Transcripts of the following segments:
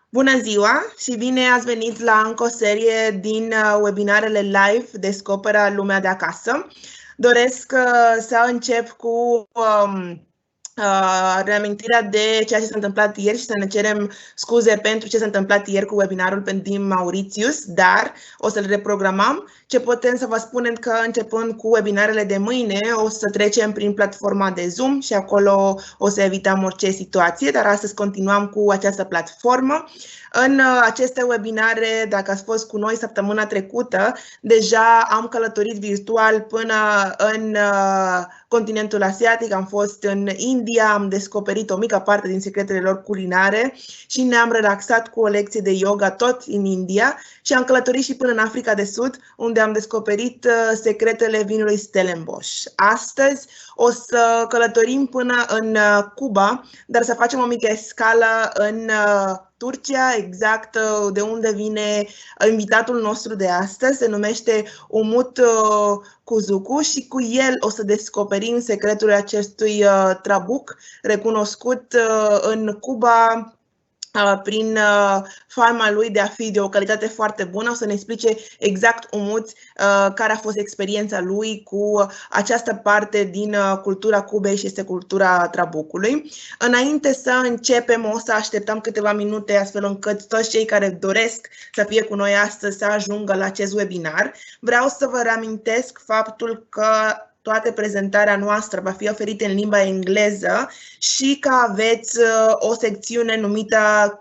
Bună ziua și bine ați venit la încă o serie din webinarele live Descopera lumea de acasă. Doresc să încep cu reamintirea de ceea ce s-a întâmplat ieri și să ne cerem scuze pentru ce s-a întâmplat ieri cu webinarul din Mauritius, dar o să-l reprogramăm. Ce putem să vă spunem că începând cu webinarele de mâine o să trecem prin platforma de Zoom și acolo o să evităm orice situație, dar astăzi continuăm cu această platformă. În aceste webinare, dacă ați fost cu noi săptămâna trecută, deja am călătorit virtual până în continentul asiatic, am fost în India, am descoperit o mică parte din secretele lor culinare și ne-am relaxat cu o lecție de yoga tot în India și am călătorit și până în Africa de Sud, unde am descoperit secretele vinului Stellenbosch. Astăzi o să călătorim până în Cuba, dar să facem o mică escală în Turcia, exact de unde vine invitatul nostru de astăzi, se numește Umut Kuzucu și cu el o să descoperim secretul acestui trabuc recunoscut în Cuba prin farma lui de a fi de o calitate foarte bună. O să ne explice exact Umut care a fost experiența lui cu această parte din cultura Cubei și este cultura trabucului. Înainte să începem, o să așteptăm câteva minute astfel încât toți cei care doresc să fie cu noi astăzi să ajungă la acest webinar. Vreau să vă reamintesc faptul că toată prezentarea noastră va fi oferită în limba engleză și că aveți o secțiune numită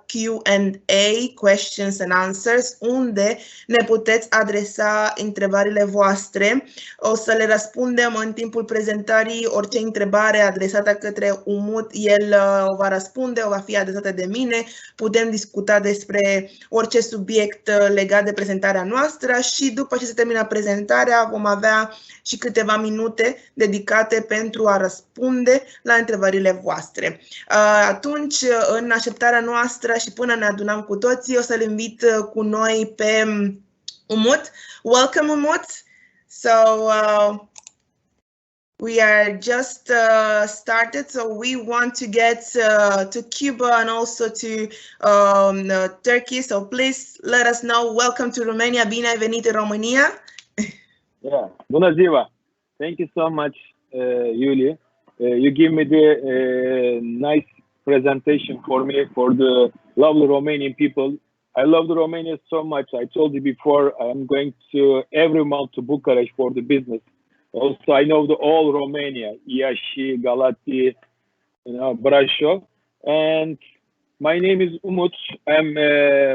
Q&A, Questions and Answers, unde ne puteți adresa întrebările voastre. O să le răspundem în timpul prezentării, orice întrebare adresată către Umut, el o va răspunde, o va fi adresată de mine. Putem discuta despre orice subiect legat de prezentarea noastră și după ce se termină prezentarea vom avea și câteva minute dedicate pentru a răspunde la întrebările voastre. Atunci, în așteptarea noastră și până ne adunăm cu toții, o să-l invit cu noi pe Umut. Welcome, Umut. So, we are just started, so we want to get to Cuba and also to Turkey. So please let us know. Welcome to Romania. Bine ai venit în România. Yeah, bună ziua. Thank you so much, Yuli. You give me the nice presentation for me, for the lovely Romanian people. I love the Romania so much. I told you before, I'm going to every month to Bucharest for the business. Also, I know the all Romania, Iași, Galați, Brașov. And my name is Umut. I'm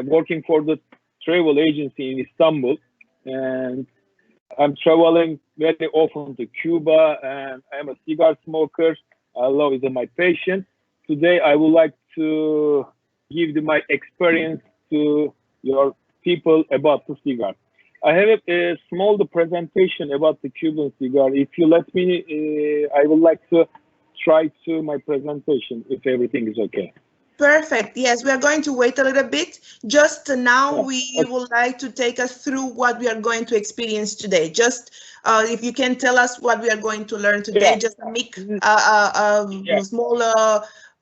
working for the travel agency in Istanbul. And I'm traveling very often to Cuba, and I'm a cigar smoker. I love it, my passion. Today, I would like to give my experience to your people about the cigar. I have a small presentation about the Cuban cigar. If you let me, I would like to try to my presentation, if everything is okay. Perfect. Yes, we are going to wait a little bit. Just now, we would like to take us through what we are going to experience today. Just if you can tell us what we are going to learn today, just a small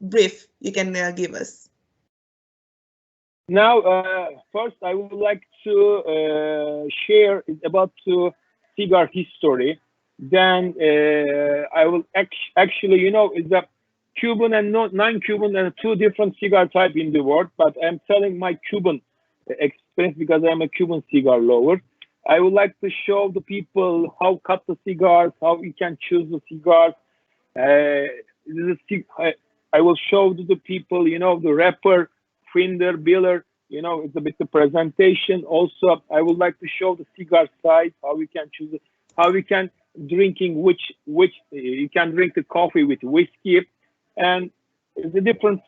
brief you can give us. Now, first, I would like to share about cigar history. Then I will actually, it's a Cuban and non-Cuban and two different cigar type in the world, but I'm telling my Cuban experience because I'm a Cuban cigar lover. I would like to show the people how cut the cigars, how you can choose the cigars. I will show to the people, the wrapper, finder, biller, it's a bit of presentation. Also, I would like to show the cigar size, how we can choose it, how we can drinking which you can drink the coffee with whiskey. And it's a different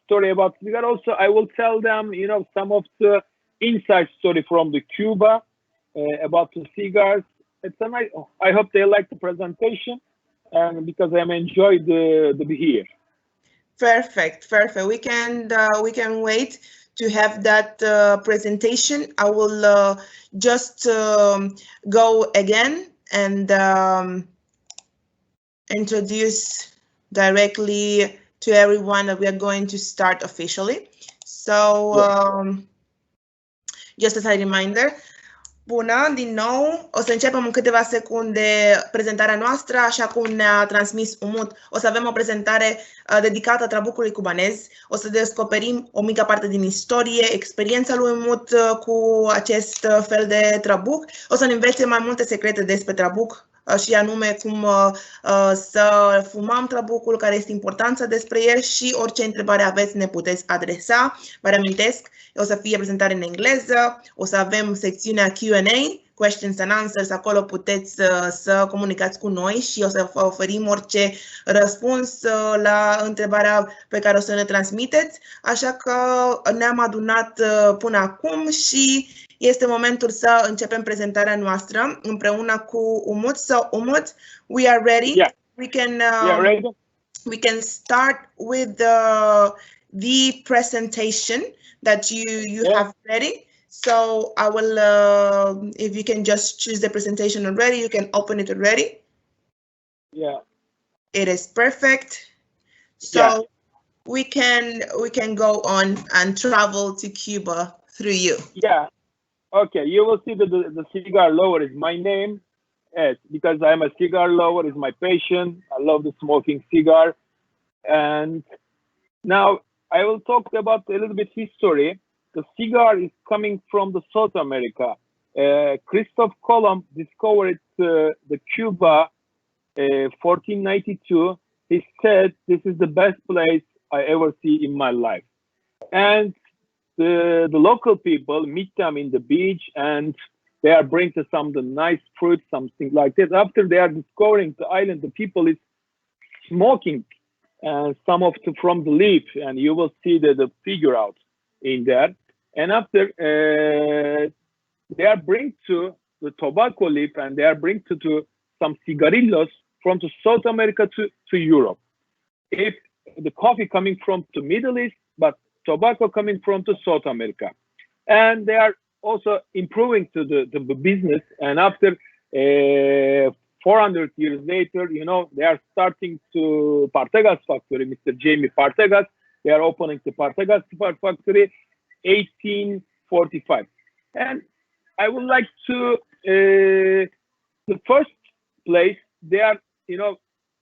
story about cigar. Also, I will tell them, some of the inside story from the Cuba about the cigars. It's a nice. I hope they like the presentation, and because I'm enjoyed the be here. Perfect. We can wait to have that presentation. I will just go again and introduce directly to everyone that we are going to start officially. So, just as a reminder, bună, din nou, o să începem în câteva secunde prezentarea noastră, așa cum ne-a transmis Umut. O să avem o prezentare dedicată trabucului cubanez, o să descoperim o mică parte din istorie, experiența lui Umut cu acest fel de trabuc, o să ne învețe mai multe secrete despre trabuc, și anume cum să fumăm trabucul, care este importanța despre el și orice întrebare aveți ne puteți adresa. Vă reamintesc, o să fie prezentare în engleză, o să avem secțiunea Q&A, questions and answers, acolo puteți să comunicați cu noi și o să oferim orice răspuns la întrebarea pe care o să ne transmiteți. Așa că ne-am adunat până acum și este momentul să începem prezentarea noastră împreună cu Umut. So, Umut, we are ready. Yeah. We can ready. We can start with the presentation that you have ready. So I will, if you can just choose the presentation already, you can open it already. Yeah. It is perfect. So yeah. we can go on and travel to Cuba through you. Yeah. Okay. You will see that the cigar lover is my name. Yes, because I'm a cigar lover, is my passion. I love the smoking cigar. And now I will talk about a little bit history. The cigar is coming from the South America. Christopher Columbus discovered the Cuba 1492. He said, "This is the best place I ever see in my life." And the local people meet them in the beach, and they are bringing some the nice fruit, something like that. After they are discovering the island, the people is smoking some of from the leaf, and you will see the figure out in there. And after they are bring to the tobacco leaf, and they are bring to some cigarillos from the South America to Europe. If the coffee coming from the Middle East, but tobacco coming from the South America, and they are also improving to the business. And after 400 years later, you know, they are starting to Partegas factory, Mr. Jamie Partegas. They are opening the Partegas factory, 1845. And I would like to, the first place, they are, you know,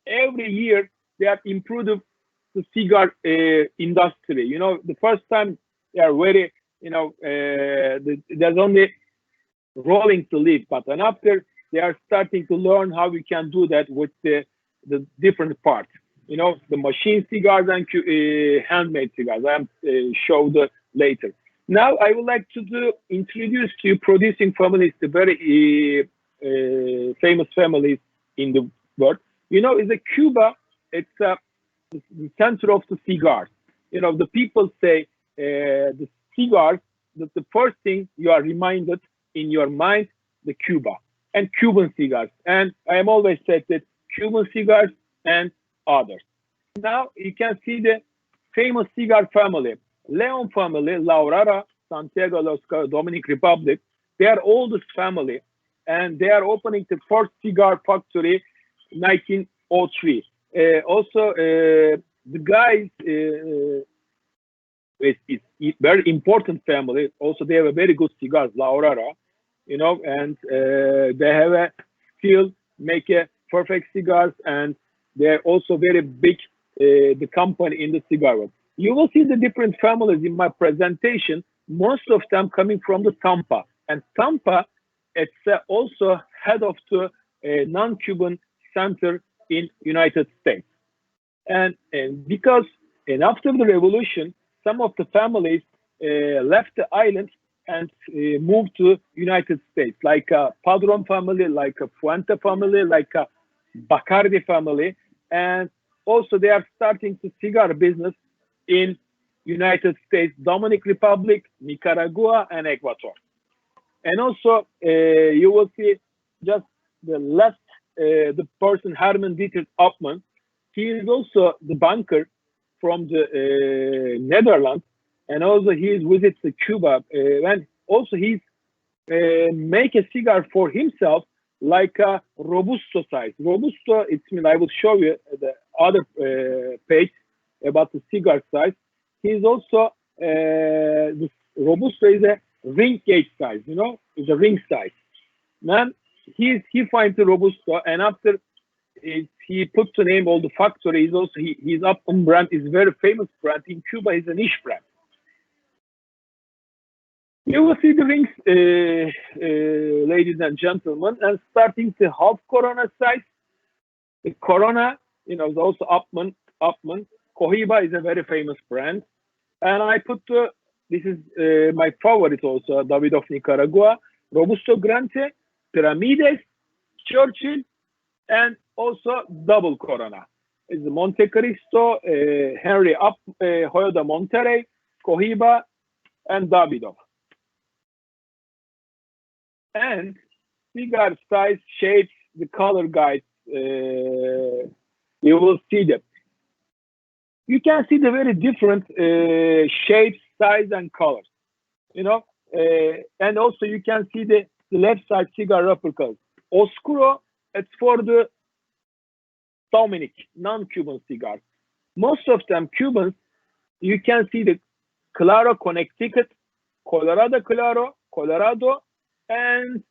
every year they are improving the cigar industry. You know, the first time they are very, you know, there's only rolling the leaf, but then after they are starting to learn how we can do that with the different parts. You know, the machine cigars and handmade cigars. I'm show the later. Now I would like to introduce to you producing families, the very famous families in the world. You know, is a Cuba. It's the center of the cigars. You know, the people say the cigars. That the first thing you are reminded in your mind, the Cuba and Cuban cigars. And I am always said that Cuban cigars and others. Now you can see the famous cigar family, Leon family, Laurara, Santiago, Dominican Republic. They are oldest family, and they are opening the first cigar factory, 1903. Also, the guys is very important family. Also, they have a very good cigars, Laurara, you know, and they have a still make a perfect cigars, and they're also very big, the company in the cigar world. You will see the different families in my presentation, most of them coming from the Tampa. And Tampa, it's also head of the non-Cuban center in United States. And because after the revolution, some of the families left the island and moved to United States, like a Padron family, like a Fuente family, like a Bacardi family. And also they are starting the cigar business in United States, Dominican Republic, Nicaragua, and Ecuador. And also you will see just the left, the person, Herman Dietrich Upman. He is also the banker from the Netherlands, and also he visits Cuba, and also he's make a cigar for himself like a Robusto size. Robusto, it's mean I will show you the other page about the cigar size. He's also the Robusto is a ring gauge size, you know, it's a ring size. Then he finds the Robusto, and after he puts the name all the factory. He's also his Upton brand is very famous brand in Cuba. Is a niche brand. You will see the rings, ladies and gentlemen, and starting to half Corona size. The Corona, you know, is also Upman. Cohiba is a very famous brand, and I put this is my favorite also, David of Nicaragua, Robusto Grande, Pyramides, Churchill, and also double Corona. It's Monte Cristo, Henry Hoyo de Monterrey, Cohiba, and Davidoff. And cigar size, shapes, the color guides, you will see them. You can see the very different shapes, size, and colors, you know. And also you can see the left side cigar replicas. Oscuro, it's for the Dominic, non-Cuban cigars. Most of them Cubans, you can see the Claro Connecticut, Colorado Claro, Colorado, and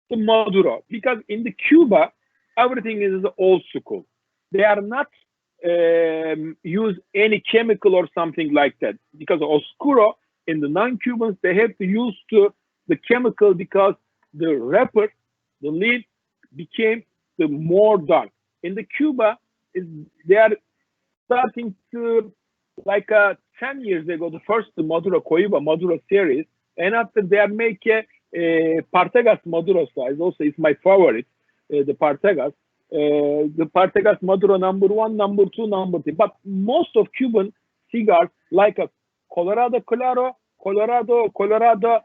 the Maduro. Because in the Cuba, everything is old school. They are not use any chemical or something like that. Because Oscuro, in the non-Cubans, they have to use the chemical because the wrapper, the lid, became the more dark. In the Cuba, they are starting to, like 10 years ago, the first Maduro Cohiba Maduro series, and after they are making Partegas Maduro size. Also, it's my favorite, the Partegas. The Partegas Maduro #1, #2, #3. But most of Cuban cigars like a Colorado Claro, Colorado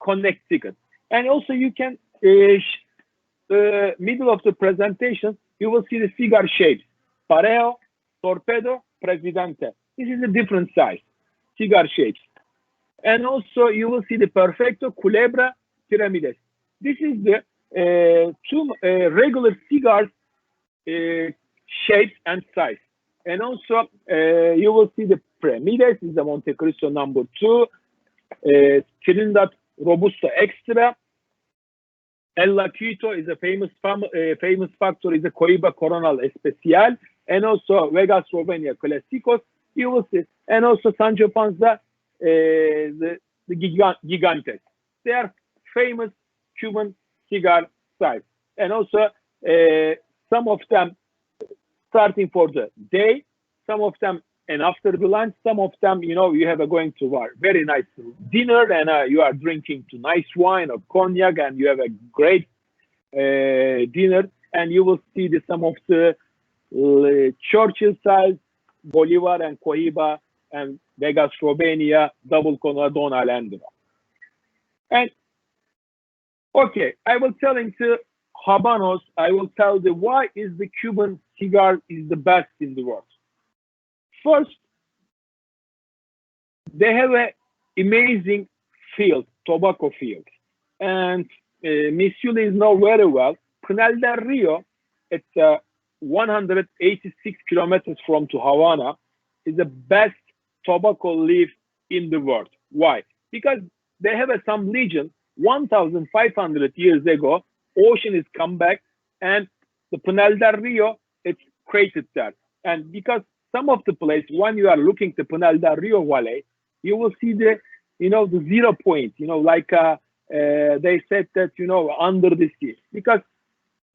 Connecticut. And also you can, middle of the presentation, you will see the cigar shapes. Parejo, Torpedo, Prezentare. This is a different size, cigar shapes. And also you will see the Perfecto, Culebra, Pyramides. This is the two regular cigars shapes and size. And also you will see the Pyramides is the Monte Cristo #2, Trinidad Robusto Extra, El Laquito is a famous factory, is a Cohiba Coronal Especial, and also Vegas Romania Clásicos, you will see, and also Sancho Panza, the Gigantes. They are famous Cuban cigar size, and also some of them starting for the day, some of them and after the lunch, some of them, you know, you have a going to a very nice dinner, and you are drinking to nice wine or cognac, and you have a great dinner, and you will see some of the Churchill size, Bolivar and Cohiba and Vegas Romania, double Conadon Alendra. And okay, I will tell into Habanos, I will tell the why is the Cuban cigar is the best in the world. First, they have an amazing field, tobacco field. And Miss Yuli knows very well, Pinal del Rio, it's 186 kilometers from to Havana, is the best tobacco leaf in the world. Why? Because they have some legend, 1,500 years ago, ocean is come back, and the Pinal del Rio, it's created there. And because some of the place, when you are looking to Pinal del Rio Valley, you will see the, you know, the 0 point, you know, like they said that, you know, under the sea. Because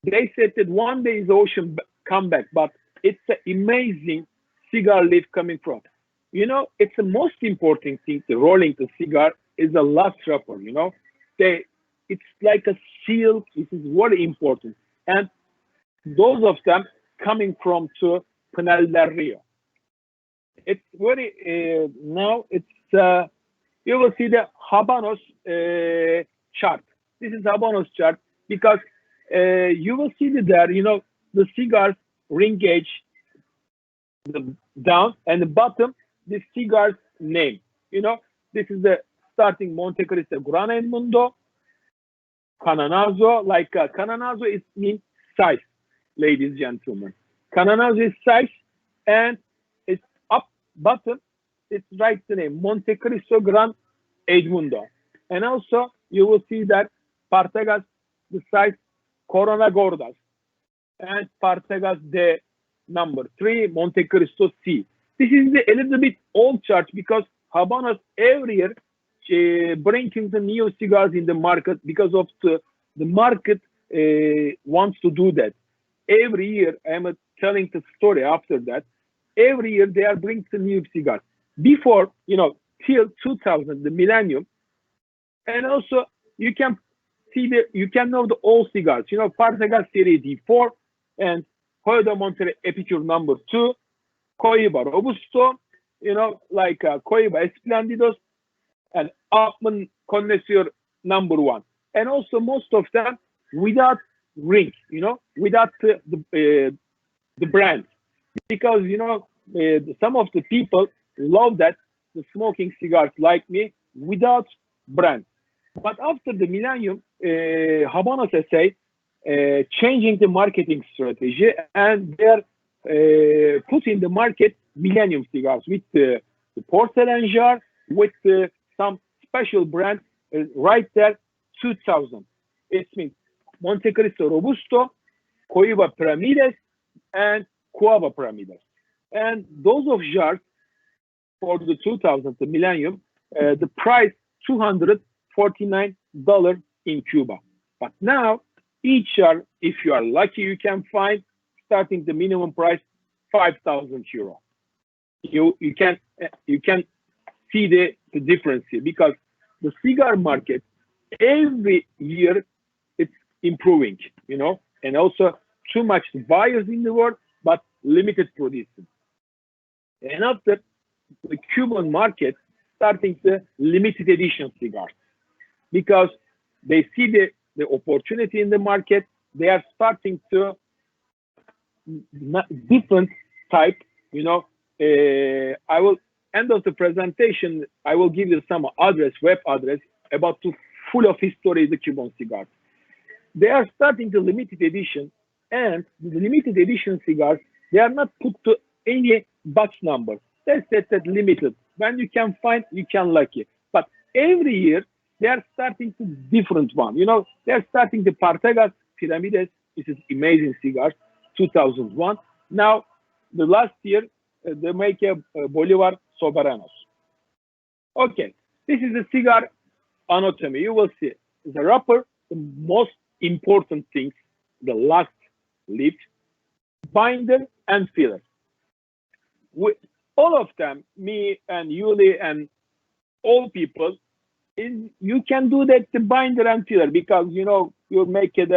they said that one day the ocean come back, but it's an amazing cigar leaf coming from. You know, it's the most important thing, the rolling the cigar is the last wrapper, you know. It's like a seal, this is very important. And those of them coming from to Pinal del Rio. It's very, now it's, you will see the Habanos chart. This is Habanos chart because you will see there, you know, the cigars ring gauge, the down and the bottom, the cigar's name. You know, this is the starting Monte Cristo, Gran El Mundo, Cananazo, like Cananazo is means size, ladies and gentlemen. Cananazo is size, and it's up bottom It's right the name, Monte Cristo Gran Edmundo. And also you will see that Partagas, the size Corona Gordas, and Partagas de number 3, Monte Cristo C. This is a little bit old chart because Habanos every year bringing the new cigars in the market because of the market wants to do that. Every year, I am telling the story after that. Every year they are bringing the new cigars. Before, you know, till 2000, the millennium, and also you can see you can know the old cigars. You know, Partagas Serie D4 and Hoyo Monterey Epicure number 2, Cohiba Robusto, you know, like Cohiba Esplendidos, and Altman Connoisseur number 1. And also most of them without ring, you know, without the brand, because you know some of the people love that the smoking cigars like me without brand. But after the millennium, Habanos SA changing the marketing strategy, and they're putting the market millennium cigars with the porcelain jar, with some special brand right there, 2000. It means Monte Cristo Robusto, Cohiba Piramides, and Cuava Piramides. And those of jars for the 2000, the millennium, the price $249 in Cuba. But now each jar, if you are lucky, you can find starting the minimum price 5,000 euro. You can see the difference here, because the cigar market every year it's improving, you know, and also too much buyers in the world, but limited producers. And after the Cuban market starting the limited edition cigars, because they see the opportunity in the market, they are starting to different type, you know. I will end of the presentation, I will give you some address, web address about to full of history the Cuban cigars. They are starting the limited edition, and the limited edition cigars, they are not put to any box number. They said that limited. When you can find, you can lucky. But every year they are starting to different one. You know, they are starting the Partagas Piramides. This is amazing cigars, 2001. Now, the last year they make a Bolivar Soberanos. Okay, this is the cigar anatomy. You will see the wrapper, the most important things, the last leaf, binder, and filler. With all of them, me and Yuli and all people, you can do that, the binder and filler, because you know you make it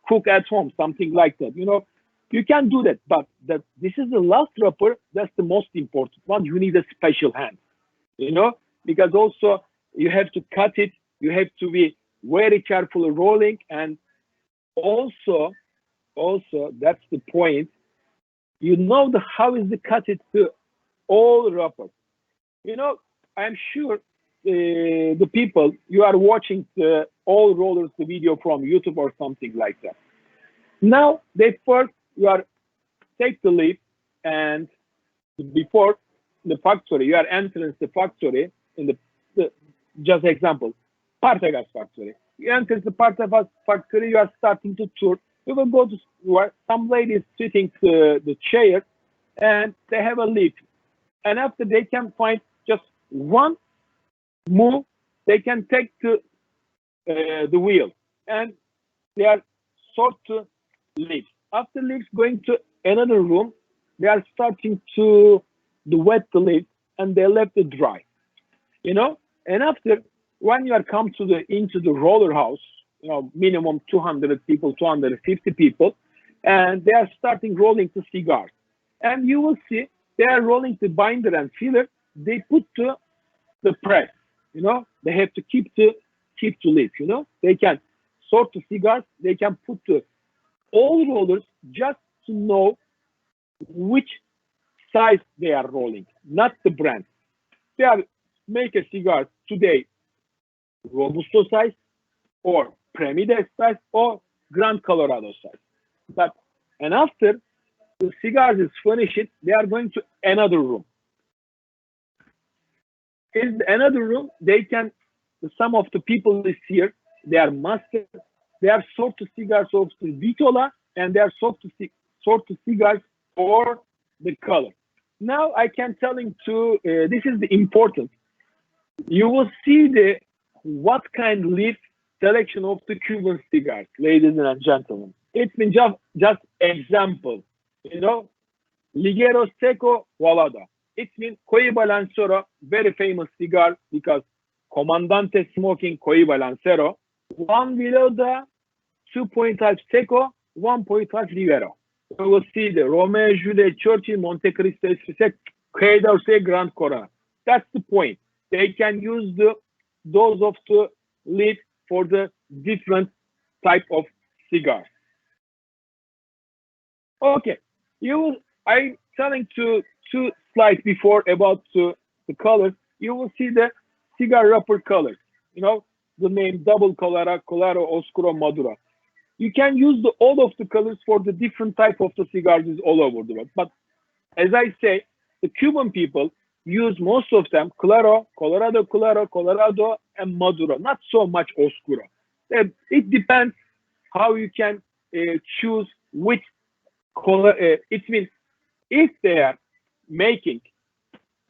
cook at home, something like that. You know, you can do that, but this is the last wrapper. That's the most important one. You need a special hand, you know, because also you have to cut it. You have to be very careful rolling, and also that's the point. You know how is the cut it to all wrappers. You know, I'm sure the people you are watching the all rollers the video from YouTube or something like that. Now they first you are take the leaf, and before the factory you are entering the factory in the just example Partagas factory. You enter the Partagas factory, you are starting to tour. You will go to where some ladies sitting the chair, and they have a leaf. And after they can find just one move, they can take to the wheel, and they are sort to leaves. After leaves going to another room, they are starting to wet the leaves, and they left it dry. You know, and after when you are come to into the roller house, you know, minimum 200 people, 250 people, and they are starting rolling the cigars. And you will see they are rolling the binder and filler. They put to the press, you know, they have to keep to leaf, you know, they can sort the cigars, they can put to all rollers just to know which size they are rolling, not the brand. They are make a cigar today, Robusto size, or Piramides size, or Grand Colorado size. But and after the cigars is finished, they are going to another room. is another room. They can, some of the people is here. They are masters. They are sort of cigars of the vitola, and they are sort of cigars for the color. Now I can tell him to, this is the important. You will see the what kind leaf selection of the Cuban cigars, ladies and gentlemen. It's been just example, you know, Ligero Seco Walada. It's been Coy Balancero, very famous cigar because Comandante smoking Coy Balancero. 1 Villoda, 2.5 Seco, 1.5 Ligero. We will see the Romeo, Juliet, Churchill, Monte Cristo, Quai d'Orsay, Grand Corona. That's the point. They can use those of the leaf for the different type of cigars. Okay, I'm telling two slides before about the colors. You will see the cigar wrapper colors. You know, the name double Colora, Colaro, Oscuro, Madura. You can use all of the colors for the different type of the cigars is all over the world. But as I say, the Cuban people use most of them Claro, Colorado, and Maduro. Not so much Oscuro. It depends how you can choose which color. It means if they are making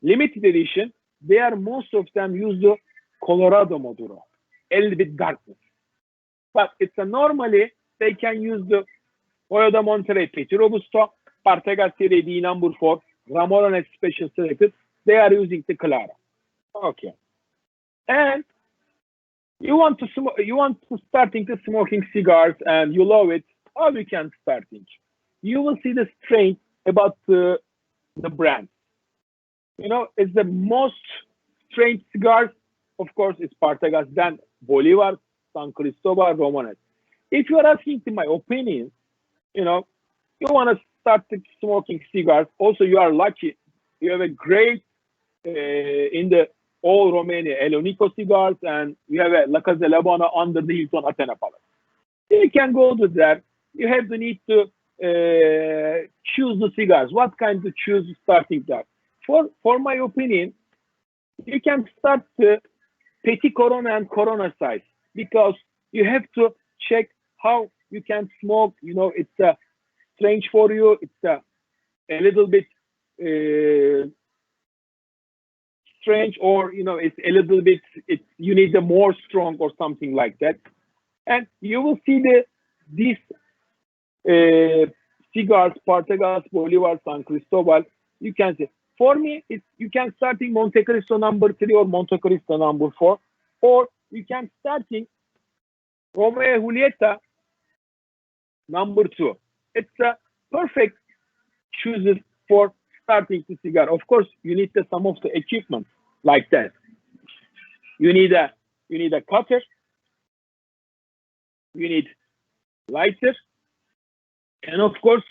limited edition, they are most of them use the Colorado Maduro, a little bit darkness. But it's normally they can use the Hoyo de Monterrey Petit Robusto, Partagas Serie D number 4, Ramon Special Selected. They are using the Clara. Okay. And you want to starting the smoking cigars and you love it, how you can starting. You will see the strain about the brand. You know, it's the most strange cigars, of course, it's Partagas, then Bolivar, San Cristobal, Romanes. If you are asking to my opinion, you know, you want to start smoking cigars. Also, you are lucky. You have a great in the all Romania El Unico cigars, and you have a La Casa de Labana under the Hilton Athena Palace. You can go to there. You have the need to choose the cigars. What kind to choose starting that? For my opinion, you can start the Petit Corona and Corona size because you have to check how you can smoke. You know, it's strange for you. It's a little bit strange, or you know, it's a little bit. You need a more strong or something like that. And you will see these cigars, Partagas, Bolivar, San Cristobal. You can say, for me, you can starting Monte Cristo number 3 or Monte Cristo number 4, or you can starting Romeo Julieta number 2. It's a perfect choices for starting the cigar. Of course, you need some of the equipment like that. You need a cutter. You need lighter, and of course,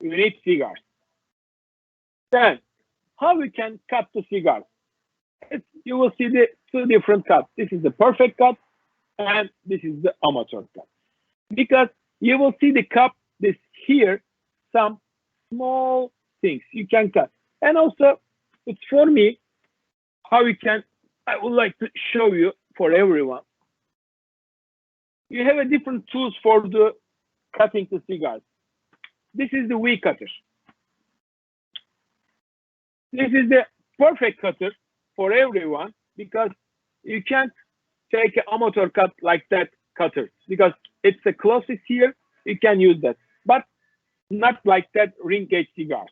you need cigars. Then, how we can cut the cigars? You will see the two different cuts. This is the perfect cut, and this is the amateur cut. Because you will see the cup, this here, some small things you can cut. And also, it's for me, how you can, I would like to show you for everyone. You have a different tools for the cutting the cigars. This is the V cutter. This is the perfect cutter for everyone because you can't take an amateur cut like that cutter because it's a closest here. You can use that, but not like that ring gauge cigar.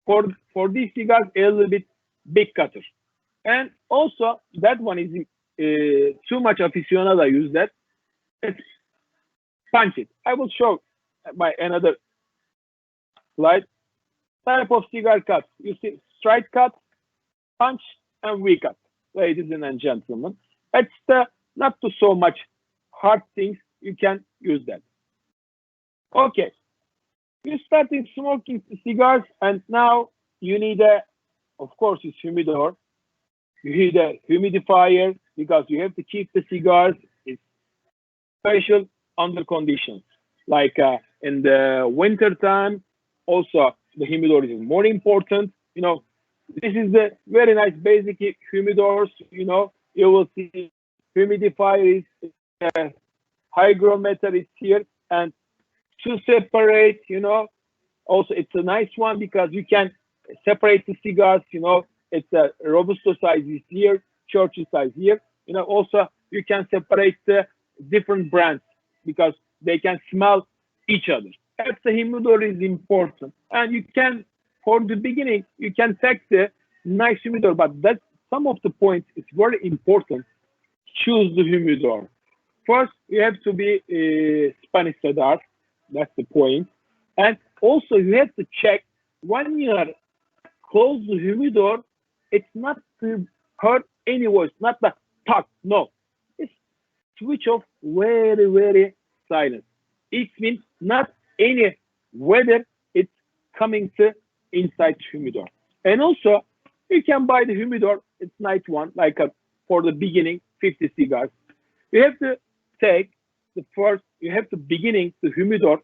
For these cigars, a little bit big cutter, and also that one is too much aficionado use that. It's punch it. I will show by another slide. Type of cigar cut. You see straight cut, punch, and V cut, ladies and gentlemen. It's not too so much hard things. You can use that. Okay. You starting smoking cigars, and now you need of course, it's humidor. You need a humidifier because you have to keep the cigars in special under conditions. Like in the winter time, also the humidor is more important. You know, This is the very nice basic humidors. You know, you will see humidifier is hygrometer is here, and to separate, you know, also it's a nice one because you can separate the cigars. You know, it's a robusto size is here, Churchill size here. You know, also you can separate the different brands because they can smell each other. That's the humidor is important, and you can, for the beginning, you can take the nice humidor, but that's some of the points. It's very important. Choose the humidor. First, you have to be Spanish cedar. That's the point. And also, you have to check when you are close the humidor, it's not to hurt any voice, not the talk. No, it's switch off very, very silent. It means not any weather. It's coming to inside humidor. And also, you can buy the humidor. It's nice one, like a, for the beginning, 50 cigars. You have to take the first, you have to beginning the humidor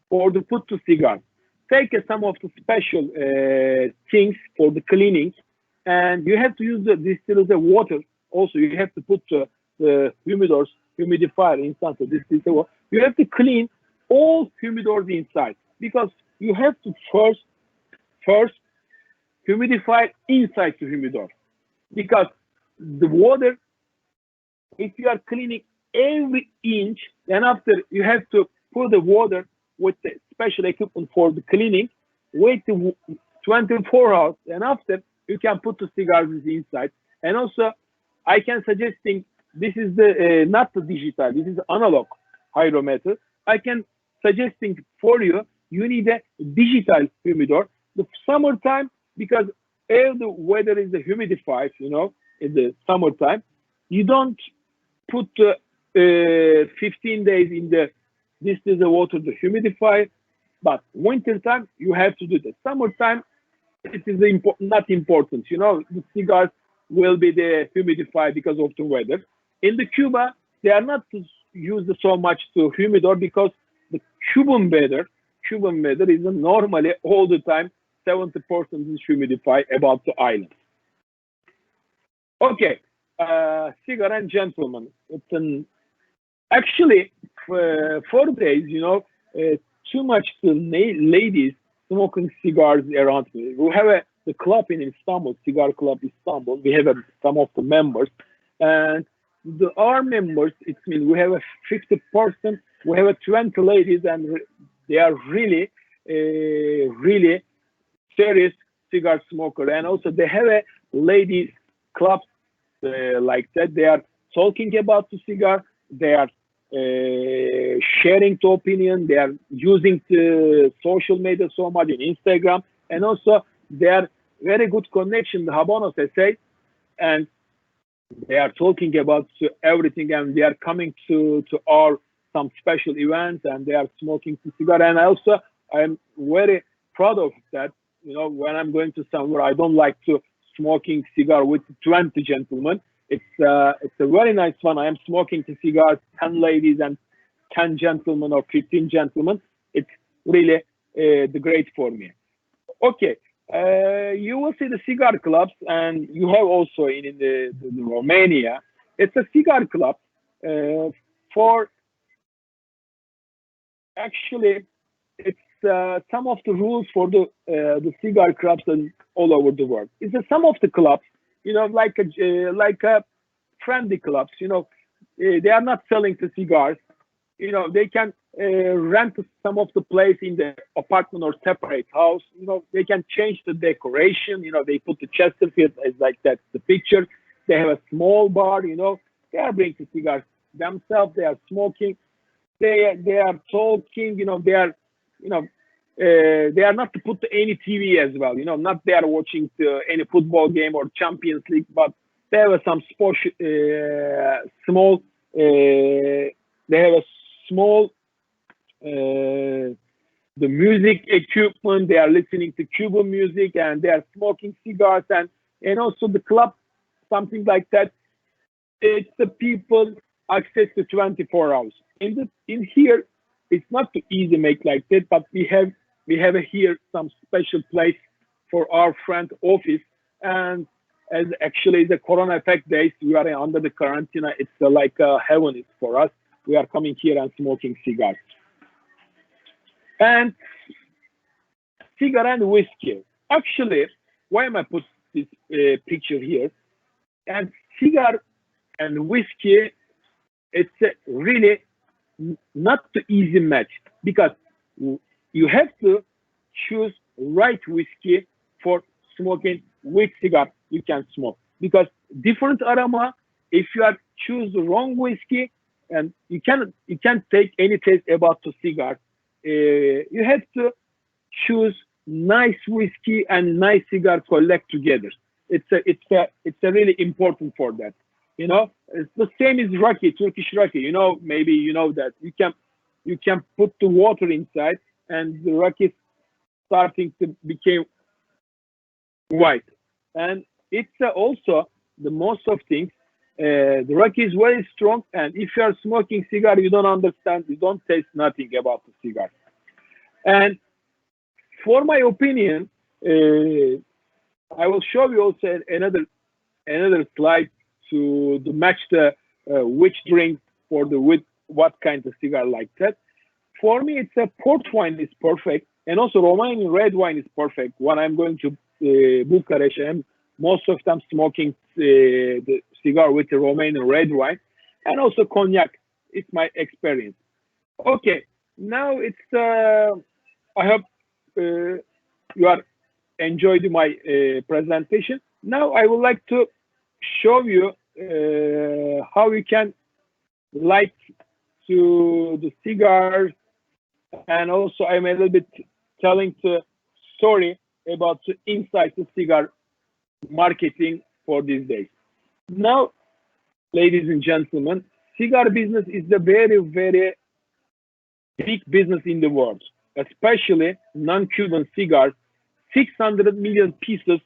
for the put to cigars. Take some of the special things for the cleaning, and you have to use the distilled water. Also, you have to put the humidors, humidifier inside the distilled water. You have to clean all humidors inside because you have to first humidify inside the humidor because the water, if you are cleaning every inch, then after you have to put the water with the special equipment for the cleaning, wait 24 hours, and after you can put the cigars inside. And also, I can suggesting this is the not the digital, this is analog hygrometer. I can suggesting for you, you need a digital humidor. The summertime, because all the weather is the humidified, you know, in the summertime, you don't put 15 days in the distilled water to humidify, but winter time you have to do the summertime. It is not important, you know. The cigars will be the humidified because of the weather. In the Cuba, they are not to use so much to humidor because the Cuban weather is normally all the time 70% is humidified about the island. Okay, cigar and gentlemen. It's an actually 4 days, you know, too much the ladies smoking cigars around me. We have the club in Istanbul, Cigar Club Istanbul. We have some of the members, and our members, it means we have a 50%, we have a 20 ladies, and they are really, really serious cigar smoker. And also they have a ladies club like that. They are talking about the cigar. They are sharing the opinion. They are using the social media so much in Instagram, and also they are very good connection, the Habanos essay, and they are talking about everything, and they are coming to our some special events, and they are smoking the cigar. And also I'm very proud of that. You know, when I'm going to somewhere, I don't like to smoking cigar with 20 gentlemen. It's a very nice one. I am smoking the cigars, 10 ladies and 10 gentlemen or 15 gentlemen. It's really the great for me. Okay, you will see the cigar clubs, and you have also in the Romania. It's a cigar club for actually. It's some of the rules for the cigar clubs and all over the world. It's some of the clubs, you know, like a friendly clubs. You know, they are not selling the cigars. You know, they can rent some of the place in the apartment or separate house. You know, they can change the decoration. You know, they put the Chesterfield as like that's the picture. They have a small bar. You know, they are bringing the cigars themselves. They are smoking. They are talking. You know, they are. You know, they are not to put any TV as well. You know, not they are watching any football game or Champions League, but they have some sports, small. They have a small the music equipment. They are listening to Cuban music, and they are smoking cigars, and also the club, something like that. It's the people access to 24 hours. In here, it's not too easy to make like that, but we have here some special place for our friend office. And as actually the corona effect days, we are under the quarantine. It's like heaven for us. We are coming here and smoking cigars. And cigar and whiskey. Actually, why am I put this picture here? And cigar and whiskey, it's a really not the easy match, because you have to choose right whiskey for smoking which cigar you can smoke, because different aroma. If you are choose the wrong whiskey, and you can't take any taste about the cigar. You have to choose nice whiskey and nice cigar collect together. It's a really important for that. You know, it's the same as raki, Turkish raki. You know, maybe you know that you can put the water inside, and the raki is starting to become white. And it's also the most of things. The raki is very strong, and if you are smoking cigar, you don't understand, you don't taste nothing about the cigar. And for my opinion, I will show you also another slide to match the which drink for the with what kind of cigar like that. For me, it's a port wine is perfect, and also Romanian red wine is perfect. When I'm going to Bucharest, I'm most of them smoking the cigar with the Romanian red wine, and also cognac. It's my experience. Okay, now it's I hope you are enjoyed my presentation. Now I would like to show you how you can light to the cigars, and also I'm a little bit telling the story about the inside the cigar marketing for these days. Now, ladies and gentlemen, cigar business is the very, very big business in the world, especially non-Cuban cigars. 600 million pieces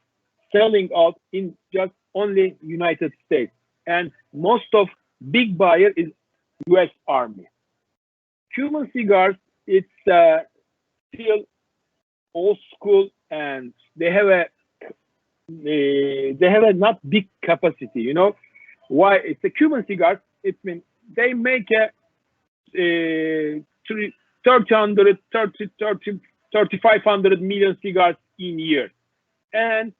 selling out in just only United States, and most of big buyer is U.S. Army. Cuban cigars, it's still old school, and they have a not big capacity. You know why? It's a Cuban cigar. It means they make a 3,500 million cigars in year, and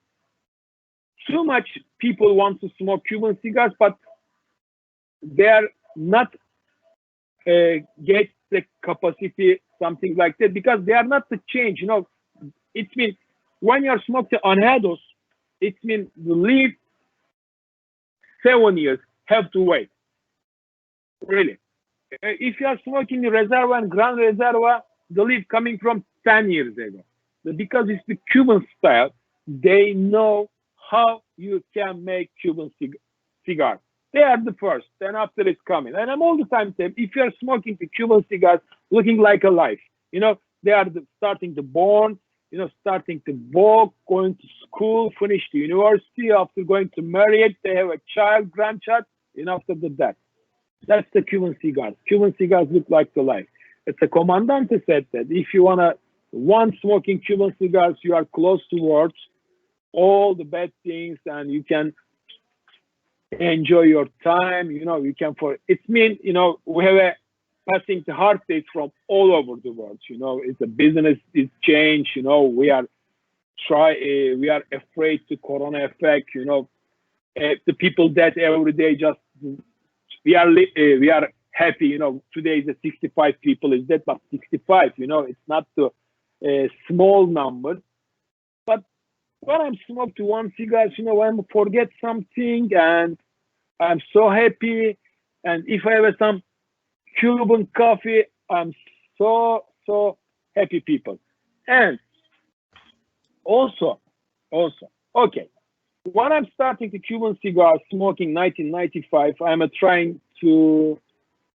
too much people want to smoke Cuban cigars, but they are not get the capacity, something like that, because they are not the change. You know, it means when you are smoking anhados, it means you live 7 years, have to wait. Really, if you are smoking the Reserva and Gran Reserva, the leaf coming from 10 years ago. Because it's the Cuban style, they know how you can make Cuban cigar. They are the first, then after it's coming. And I'm all the time saying, if you're smoking the Cuban cigars, looking like a life, you know, they are starting to born, you know, starting to walk, going to school, finish the university, after going to marriage, they have a child, grandchild, and after the death. That's the Cuban cigars. Cuban cigars look like the life. It's a Comandante said that if you want smoking Cuban cigars, you are close towards all the bad things, and you can enjoy your time. You know, you can it's mean, you know, we have a passing the hard days from all over the world. You know, it's a business is changed. You know, we are afraid to corona effect. You know, the people that every day just we are happy. You know, today is 65 people is dead, but 65. You know, it's not the small number. But when I'm smoking one cigar, you know, I'm forget something, and I'm so happy. And if I have some Cuban coffee, I'm so happy, people. And also, okay, when I'm starting the Cuban cigar smoking 1995, I'm trying to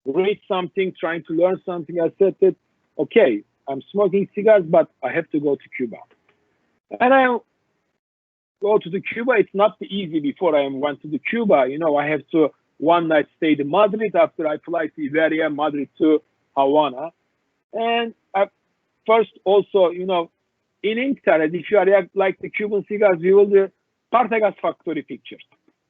read something, trying to learn something. I said that, okay, I'm smoking cigars, but I have to go to Cuba. And I go to the Cuba. It's not easy before I went to the Cuba. You know, I have to one night stay in Madrid. After I fly to Iberia, Madrid to Havana. And first also, you know, in Internet, if you are like the Cuban cigars, you will Partagas factory pictures.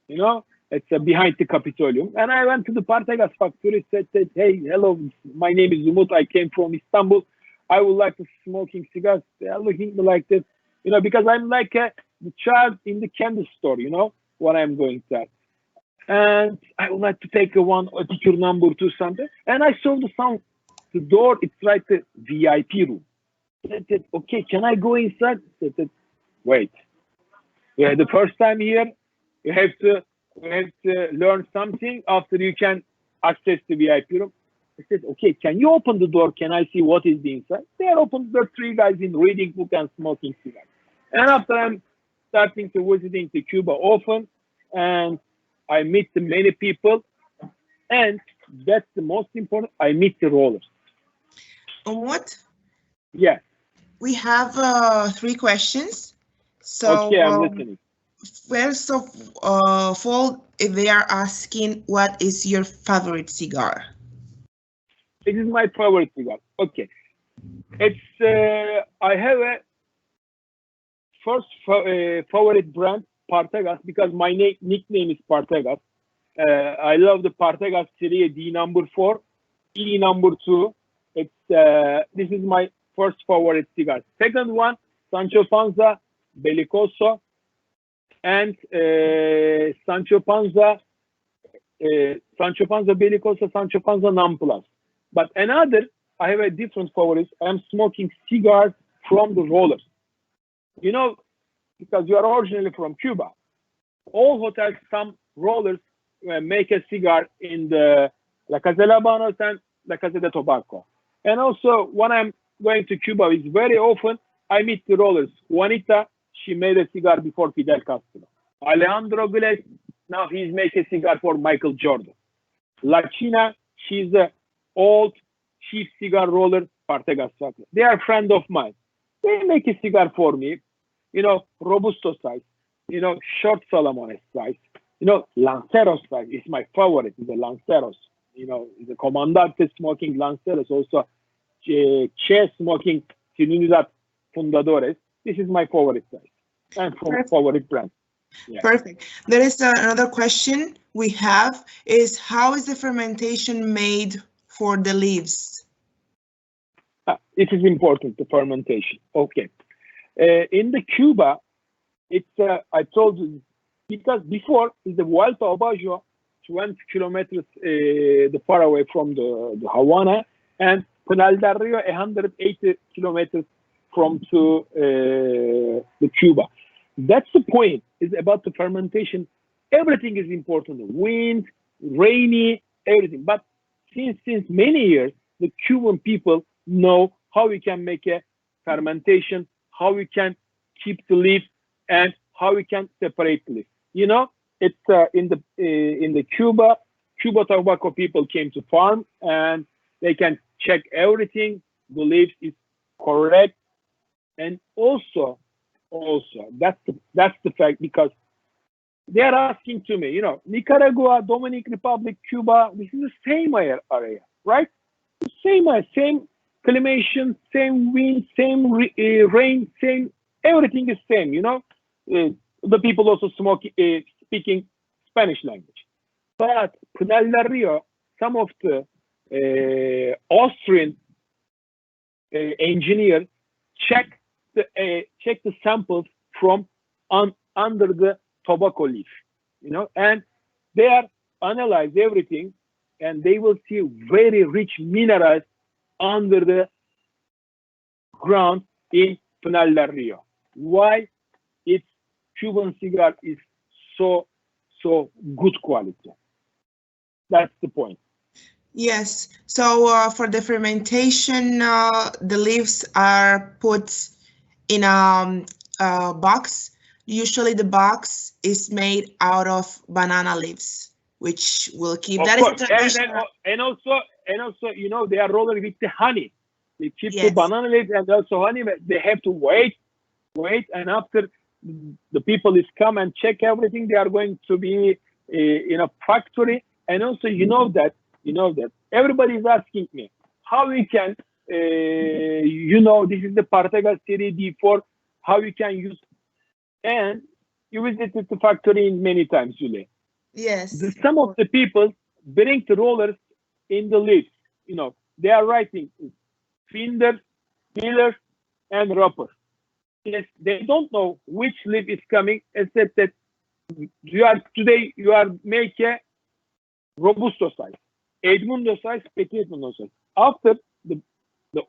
You know, it's behind the Capitolium. And I went to the Partagas factory, said, hey, hello, my name is Umut. I came from Istanbul. I would like to smoking cigars. They are looking like this, you know, because I'm like the child in the candy store, you know, what I'm going to. And I would like to take a picture number two something. And I saw the door, it's like the VIP room. I said, okay, can I go inside? I said, wait. Yeah, the first time here, you have to learn something after you can access the VIP room. I said, okay, can you open the door? Can I see what is the inside? They opened the three guys in reading book and smoking cigars. And after I'm starting to visiting to Cuba often, and I meet many people, and that's the most important, I meet the rollers. Umut? Yeah. We have 3 questions. So, okay, I'm listening. First of all, if they are asking, what is your favorite cigar? It is my favorite cigar. Okay. It's, I have a first favorite brand, Partagas, because my nickname is Partagas. I love the Partagas series D number 4, E number 2. It's this is my first favorite cigar. Second one, Sancho Panza Bellicoso, and Sancho Panza Bellicoso, Sancho Panza Non Plus. But another, I have a different favorite. I'm smoking cigars from the rollers. You know, because you are originally from Cuba, all hotels, some rollers make a cigar in the La Casa de Habanos and La Casa de Tobacco. And also, when I'm going to Cuba, it's very often I meet the rollers. Juanita, she made a cigar before Fidel Castro. Alejandro Gles, now he's making a cigar for Michael Jordan. La China, she's an old chief cigar roller, Partagas. They are friends of mine. They make a cigar for me, you know, Robusto size, you know, short Solomon size, you know, Lanceros size is my favorite, the Lanceros. You know, the Comandante smoking Lanceros, also Che smoking Trinidad Fundadores. This is my favorite size and favorite brand. Yeah. Perfect. There is another question we have is, how is the fermentation made for the leaves? It is important, the fermentation. Okay. In the Cuba, it's, I told you, because before is the Vuelta Obajo, 20 kilometers far away from the Havana, and Pinal del Rio, 180 kilometers from to the Cuba. That's the point, is about the fermentation. Everything is important, wind, rainy, everything. But since many years, the Cuban people know how we can make a fermentation, how we can keep the leaf, and how we can separate the leaf. You know, it's in the Cuba tobacco people came to farm, and they can check everything. The leaf is correct, and also that's the fact, because they are asking to me, you know, Nicaragua, Dominican Republic, Cuba, this is the same area, right? The same area, same climation, same wind, same rain, same, everything is same, you know. The people also speaking Spanish language. But Pinal del Rio, some of the Austrian engineers check the samples from under the tobacco leaf, you know, and they are analyze everything, and they will see very rich minerals under the ground in Pinal del Rio. Why? Its Cuban cigar is so good quality. That's the point. Yes. So for the fermentation, the leaves are put in a box. Usually the box is made out of banana leaves, which will keep of that course. is traditional. And also, you know, they are rolling with the honey. They keep Yes. the banana leaves and also honey. They have to wait, and after the people is come and check everything, they are going to be in a factory. And also, you know that everybody is asking me how we can, you know, this is the Partagas series D4, how we can use, and you visited the factory many times, Julie. Yes. Some of the people bring the rollers in the leaves. You know, they are writing finder, filler, and wrapper. Yes, they don't know which leaf is coming, except that you are make a robusto size, Edmundo size, petit Edmundo size. After the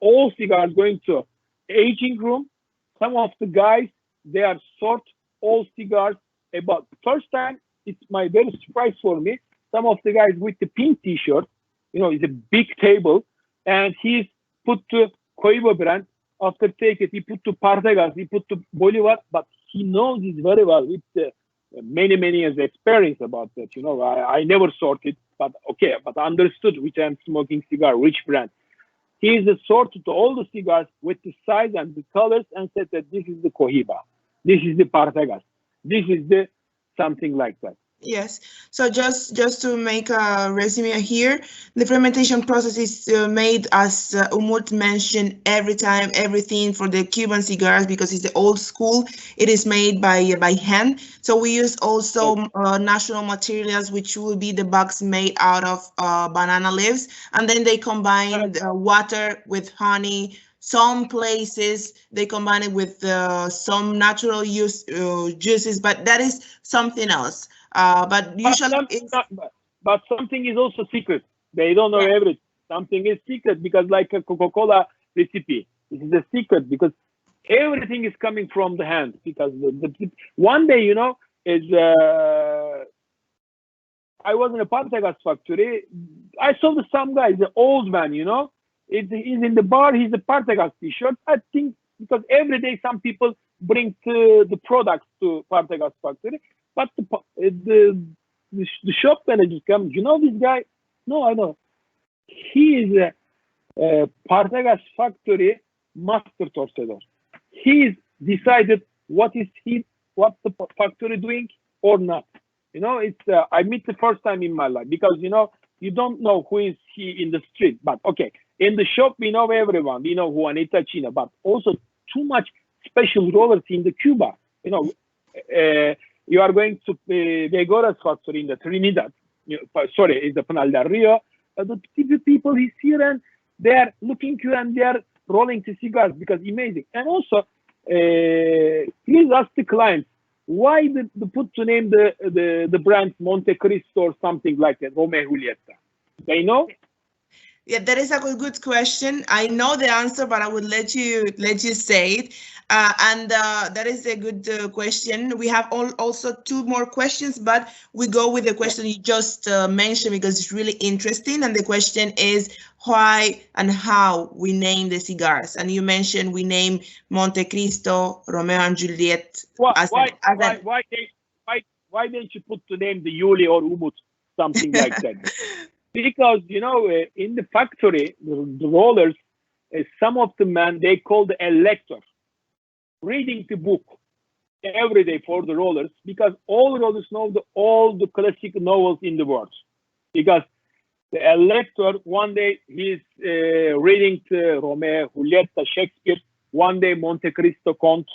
old cigars going to aging room, some of the guys, they are sort old cigars about first time. It's my very surprise for me. Some of the guys with the pink T-shirt, you know, it's a big table, and he's put to Coiba brand. After take it, he put to Partagas, he put to Bolivar, but he knows it very well with many years experience about that. You know, I never sorted, but okay, but understood which I'm smoking cigar, which brand. He is sorted to all the cigars with the size and the colors and said that this is the Cohiba, this is the Partagas, this is the something like that. Yes. So just to make a resume here, the fermentation process is made as Umut mentioned every time, everything for the Cuban cigars because it's the old school. It is made by hand. So we use also natural materials, which will be the bugs made out of banana leaves, and then they combine water with honey. Some places they combine it with some natural juices, but that is something else. But usually, but something is also secret. They don't know everything. Something is secret because, like a Coca-Cola recipe, this is a secret because everything is coming from the hand. Because one day, you know, I was in a Partagas factory. I saw some guy, the old man, you know, he's in the bar. He's a Partagas T-shirt. I think because every day some people bring the products to Partagas factory. But the shop manager comes, you know this guy? No, I know. He is a Partagas factory master torcedor. He's decided what the factory doing or not. You know, it's I meet the first time in my life because you know you don't know who is he in the street. But okay, in the shop we know everyone. We know Juanita China, but also too much special rollers in the Cuba. You know. You are going to Vegora's factory in the Trinidad. Sorry, it's the Penal del Rio. The people is here and they are looking to you and they are rolling the cigars because amazing. And also, please ask the clients why the put to name the brand Monte Cristo or something like that, Romeo Julieta. They know. Yeah, that is a good question. I know the answer, but I would let you say it. And that is a good question. We have also two more questions, but we go with the question you just mentioned because it's really interesting. And the question is why and how we name the cigars. And you mentioned we name Monte Cristo, Romeo and Juliet. Why didn't you put the name the Yuli or Umut, something like that? Because, you know, in the factory, the rollers, some of the men, they call the elector, reading the book every day for the rollers, because all rollers know all the classic novels in the world. Because the elector, one day he's reading Romeo, Julieta, Shakespeare, one day Monte Cristo Count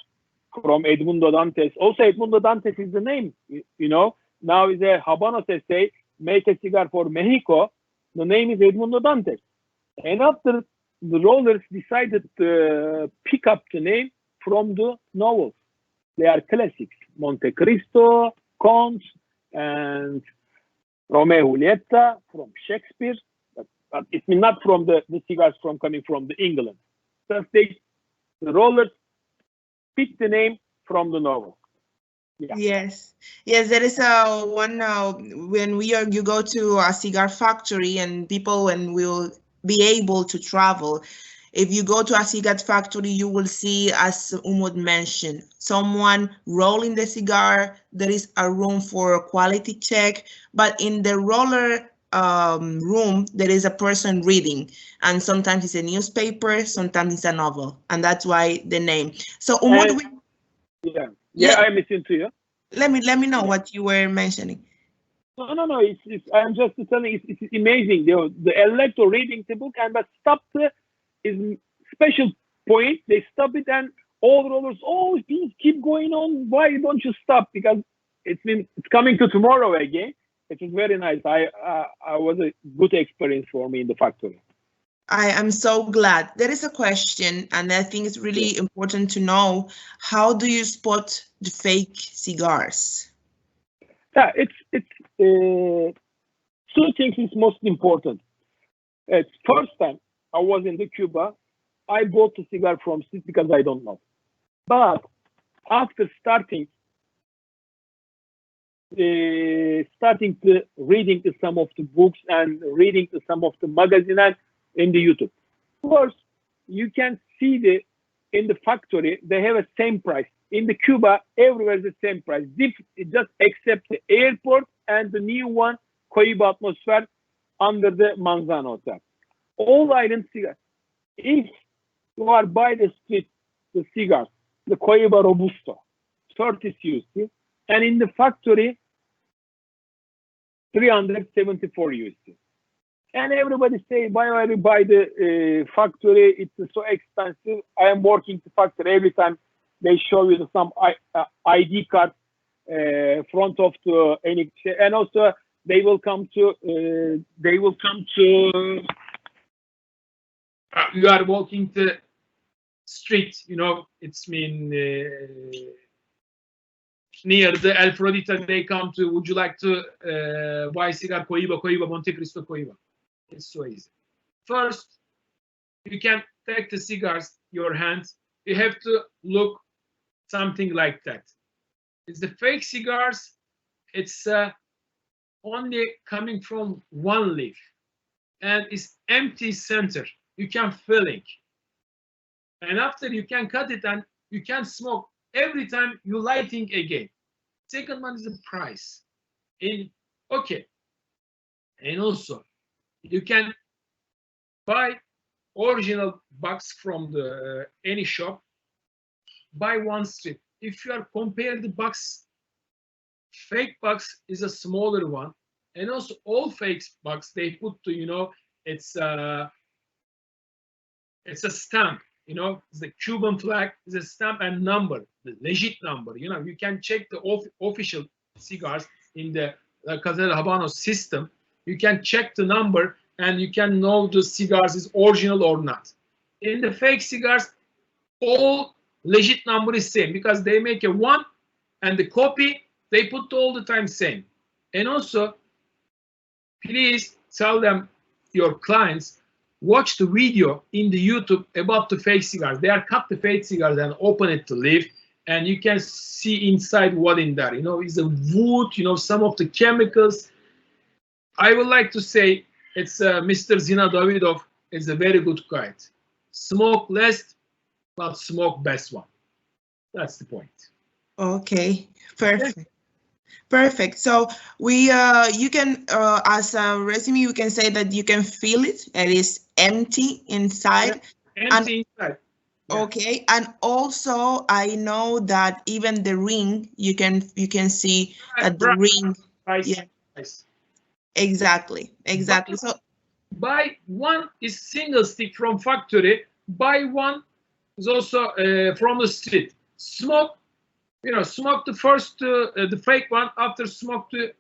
from Edmundo Dantes. Also, Edmundo Dantes is the name, you know. Now is a Habanos essay, make a cigar for Mexico. The name is Edmundo Dantes. And after the rollers decided to pick up the name from the novels. They are classics. Monte Cristo, Count, and Romeo Julieta from Shakespeare. But it's not from the cigars coming from the England. Just the rollers pick the name from the novel. Yeah. Yes, there is a one when you go to a cigar factory and people will be able to travel. If you go to a cigar factory, you will see, as Umut mentioned, someone rolling the cigar. There is a room for a quality check, but in the roller room, there is a person reading, and sometimes it's a newspaper, sometimes it's a novel, and that's why the name. So Umut, I'm listening to you. Let me know what you were mentioning. No. I'm just telling. It's amazing. The elector reading the book and but stop is special point. They stop it and all rollers, oh, please keep going on. Why don't you stop? Because it's coming to tomorrow again. It was very nice. I was a good experience for me in the factory. I am so glad. There is a question, and I think it's really important to know, how do you spot the fake cigars? Yeah, it's two things is most important. It's first time I was in the Cuba, I bought the cigar from street because I don't know. But after starting to reading some of the books and reading some of the magazines and in the YouTube, first you can see in the factory they have a same price. In the Cuba, everywhere is the same price. Just except the airport and the new one, Cohiba Atmosphere, under the Manzano Hotel. All island cigars. If you are by the street, the cigars, the Cohiba Robusto, 30 USD, and in the factory, 374 USD. And everybody say, why are you buy the factory? It's so expensive. I am working the factory every time. They show you some ID card front of the any, and also they will come to. You are walking the street, you know. It's near the Aphrodite. They come to. Would you like to buy cigar? Cohiba, Monte Cristo, Cohiba. It's so easy. First, you can take the cigars your hands. You have to look something like that. It's the fake cigars. It's only coming from one leaf, and it's empty center. You can fill it, and after you can cut it and you can smoke every time you lighting again. Second one is the price. Okay, and also you can buy original box from the any shop. Buy one strip. If you are compare the box, fake box is a smaller one, and also all fake box they put to, you know, it's a stamp, you know, it's the Cuban flag, is a stamp and number, the legit number. You know, you can check the official cigars in the Casa Habano system. You can check the number and you can know the cigars is original or not. In the fake cigars, all legit number is same because they make a one, and the copy they put all the time same. And also, please tell them, your clients, watch the video in the YouTube about the fake cigars. They are cut the fake cigars and open it to leaf, and you can see inside what in there. You know, it's a wood. You know, some of the chemicals. I would like to say it's Mr. Zina Davidov is a very good guide. Smoke less, but smoke best one. That's the point. Okay, perfect. Perfect. So you can, as a resume, you can say that you can feel it. It is empty inside. Yeah, empty inside. Yeah. Okay, and also I know that even the ring, you can see that the ring. Yeah. Nice. Exactly. So buy one is single stick from factory. Buy one is also from the street. Smoke, you know, smoke the first, the fake one, after smoke the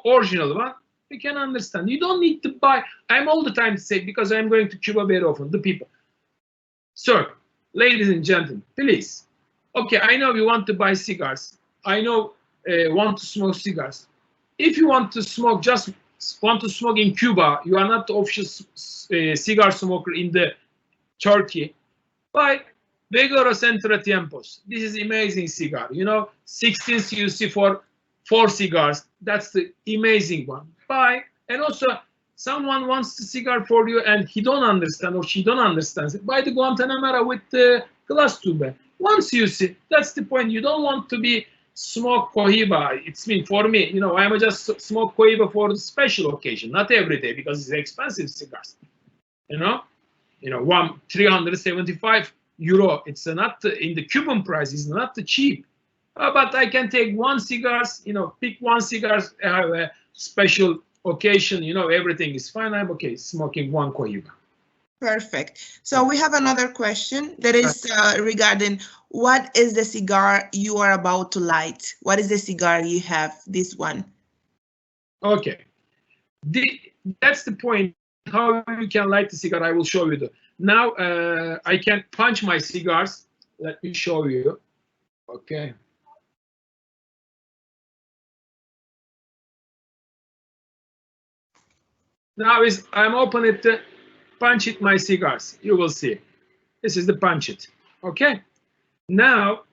original one. We can understand. You don't need to buy. I'm all the time to say, because I'm going to Cuba very often, the people. Sir, ladies and gentlemen, please. Okay, I know you want to buy cigars. I know want to smoke cigars. If you want to smoke, just want to smoke in Cuba, you are not the official cigar smoker in the Turkey, buy Vegoros Entretiempos. This is amazing cigar. You know, 16 CUC for 4 cigars. That's the amazing one. Buy. And also, someone wants the cigar for you and he don't understand or she don't understand. Buy the Guantanamera with the glass tube. 1 CUC. That's the point. You don't want to be smoke Cohiba. It's for me, you know, I'm just smoke Cohiba for the special occasion, not every day, because it's expensive cigars. You know, 375 euro. It's not in the Cuban price. It's not cheap. But I can take 1 cigars. You know, pick 1 cigars. Have a special occasion. You know, everything is fine. I'm okay smoking 1 Cohiba. Perfect. So we have another question that is regarding what is the cigar you are about to light? What is the cigar you have? This one. Okay. That's the point. How you can light the cigar, I will show you. Now I can punch my cigars. Let me show you. Okay. Now I'm opening to punch it my cigars. You will see. This is the punch it. Okay. Now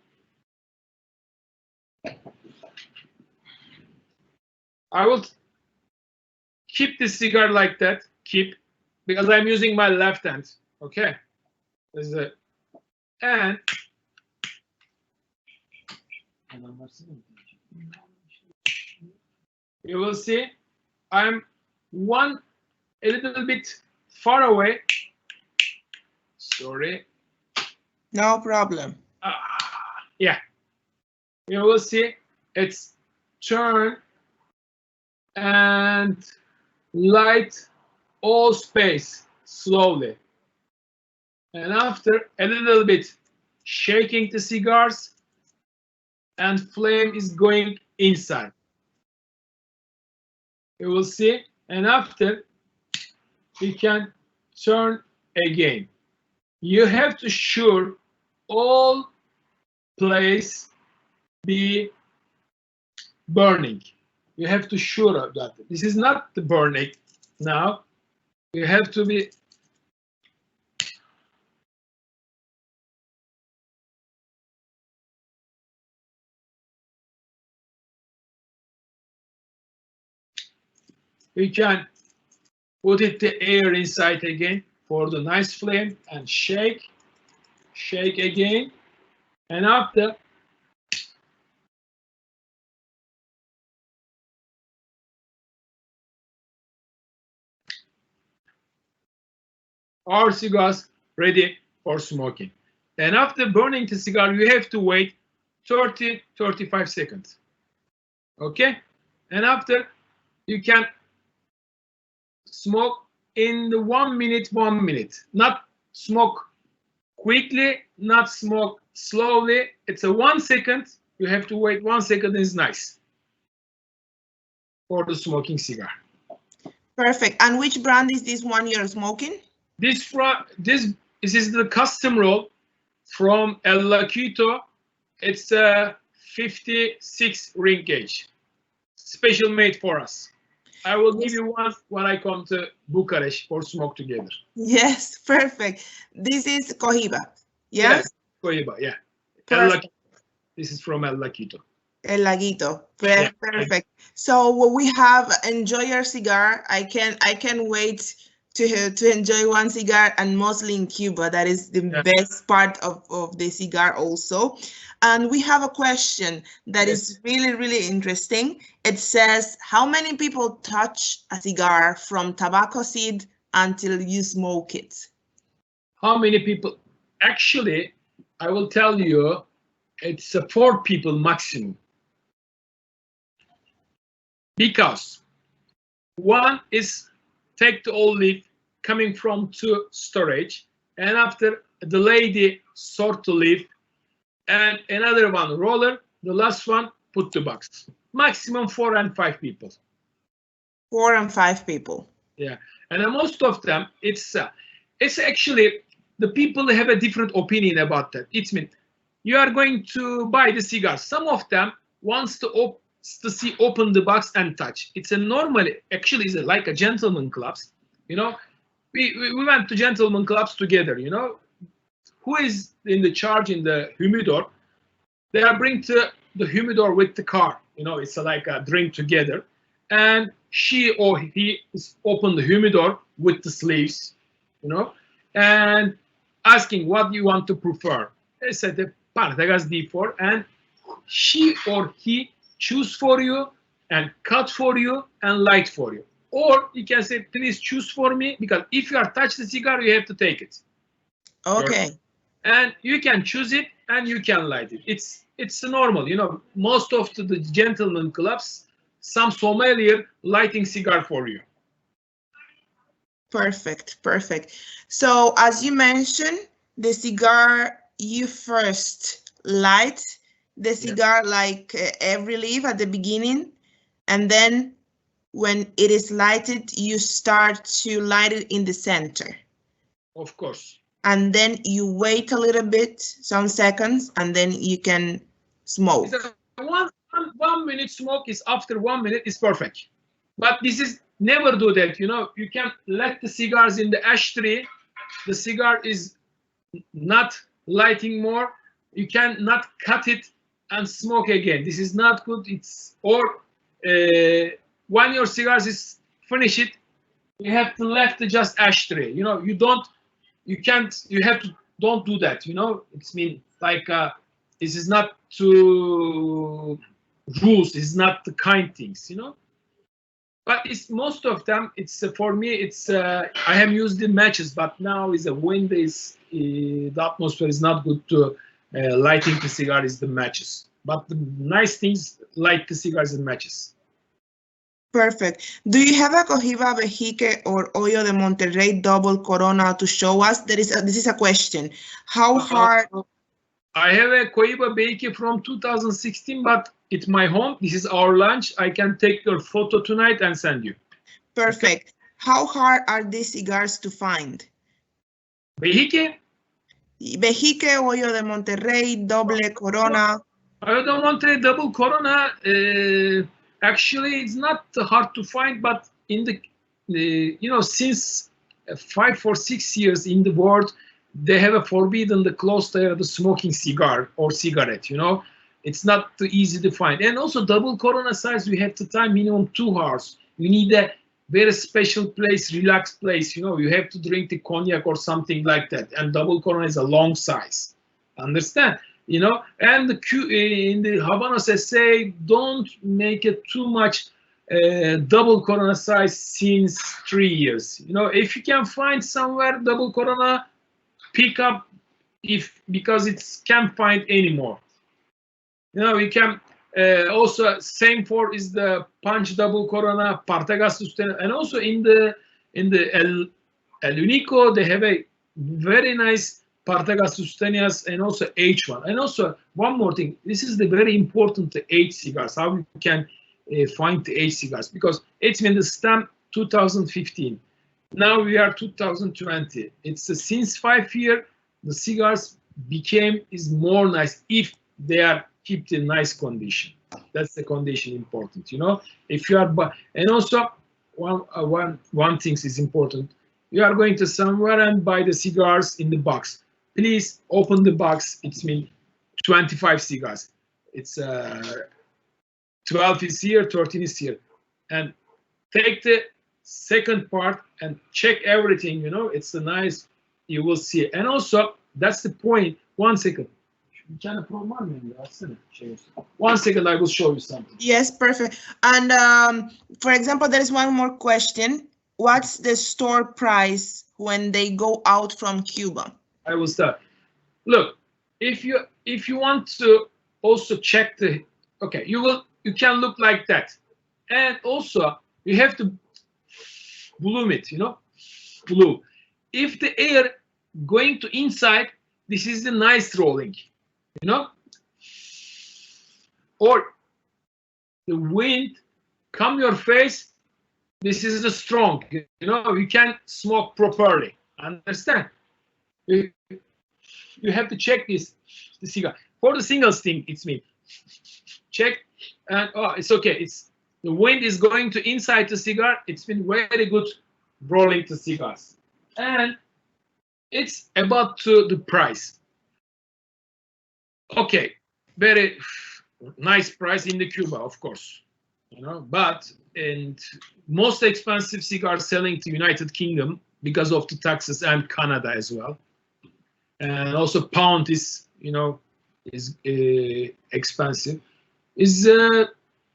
I will keep the cigar like that. Keep, because I'm using my left hand. Okay. This is it. And you will see I'm a little bit far away. Sorry. No problem. Yeah. You will see it's turn and light all space slowly. And after a little bit shaking the cigars, and flame is going inside. You will see, and after we can turn again. You have to sure all place be burning. You have to sure of that. This is not the burning now. You have to be we can put it the air inside again for the nice flame and shake again, and after our cigars ready for smoking. And after burning the cigar, you have to wait 30-35 seconds. Okay, and after you can smoke in the 1 minute, 1 minute. Not smoke quickly, not smoke slowly. It's a 1 second. You have to wait 1 second. Is nice for the smoking cigar. Perfect. And which brand is this one you're smoking? This is the custom roll from El Laquito. It's a 56 ring gauge, special made for us. I will give you one when I come to Bucharest for smoke together. Yes, perfect. This is Cohiba. Yeah? Yes, Cohiba, yeah. El Laquito. This is from El Laquito. El Laguito. Perfect. So we have enjoy your cigar. I can wait to enjoy one cigar, and mostly in Cuba. That is the best part of the cigar also. And we have a question that is really, really interesting. It says, how many people touch a cigar from tobacco seed until you smoke it? How many people? Actually, I will tell you, it's 4 people maximum. Because one is take the old leaf coming from to storage, and after the lady sort the leaf, and another one roller, the last one put the box. Maximum 4 and 5 people. 4 and 5 people. Yeah, and most of them, it's actually the people have a different opinion about that. It means you are going to buy the cigar. Some of them wants to see open the box and touch. It's a normal, actually, it's like a gentleman clubs. You know, we went to gentleman clubs together. You know, who is in the charge in the humidor? They are bring to the humidor with the car. You know, it's like a drink together, and she or he is open the humidor with the sleeves. You know, and asking what you want to prefer. They said the Partagas D4, and she or he choose for you and cut for you and light for you. Or you can say, please choose for me, because if you are touch the cigar, you have to take it. Okay. And you can choose it and you can light it. It's normal, you know. Most of the gentleman clubs, some sommelier lighting cigar for you. Perfect, perfect. So as you mentioned, the cigar, you first light the cigar like every leaf at the beginning, and then when it is lighted, you start to light it in the center. Of course. And then you wait a little bit, some seconds, and then you can smoke. One minute smoke is after 1 minute is perfect. But this is never do that, you know. You can let the cigars in the ashtray. The cigar is not lighting more. You can not cut it and smoke again. This is not good. It's when your cigars is finished, you have to left the just ashtray. You know, you have to don't do that. You know, it's mean like this is not to rules. It's not the kind things. You know. But it's most of them. It's for me. It's I have used the matches, but now is the wind is the atmosphere is not good to lighting the cigar is the matches. But the nice things light the cigars and matches. Perfect. Do you have a Cohiba Vejique or Hoyo de Monterrey double Corona to show us? This is a question. How hard? I have a Cohiba Vejique from 2016, but it's my home. This is our lunch. I can take your photo tonight and send you. Perfect. Okay. How hard are these cigars to find? Vejique? Vejique, Hoyo de Monterrey, double Corona. Hoyo de Monterrey double Corona. Actually, it's not hard to find, but in the you know, since 5 or 6 years in the world, they have a forbidden the close the smoking cigar or cigarette. You know, it's not too easy to find. And also double Corona size, we have to time minimum 2 hours. You need a very special place, relaxed place. You know, you have to drink the cognac or something like that. And double Corona is a long size. Understand? You know, and in the Habanos essay, don't make it too much double Corona size since 3 years. You know, if you can find somewhere double Corona, pick up because it can't find anymore. You know, we can also same for is the punch double Corona, Partagas Sustena, and also in the El Unico they have a very nice Partagas Sustenias and also H1. And also one more thing, this is the very important the H cigars. How you can find the H cigars, because it's been the stamp 2015. Now we are 2020. It's since 5 years the cigars is more nice if they are kept in nice condition. That's the condition important, you know. If you are, and also one thing is important. You are going to somewhere and buy the cigars in the box. Please open the box. It's mean 25 cigars. It's 12 is here, 13 is here, and take the second part and check everything. You know, it's a nice. You will see, and also that's the point. 1 second. 1 second, I will show you something. Yes, perfect. And for example, there is one more question. What's the store price when they go out from Cuba? I will start. Look, if you want to also check the, okay, you can look like that, and also you have to bloom it, you know, bloom. If the air going to inside, this is the nice rolling, you know, or the wind come your face, this is the strong, you know, you can smoke properly. Understand? You have to check the cigar. For the single sting, it's me. Check, and oh, it's okay. It's the wind is going to inside the cigar. It's been very good rolling the cigars, and it's about the price. Okay, very nice price in the Cuba, of course, you know. But and most expensive cigars selling to United Kingdom because of the taxes, and Canada as well. And also pound is, you know, is expensive. Is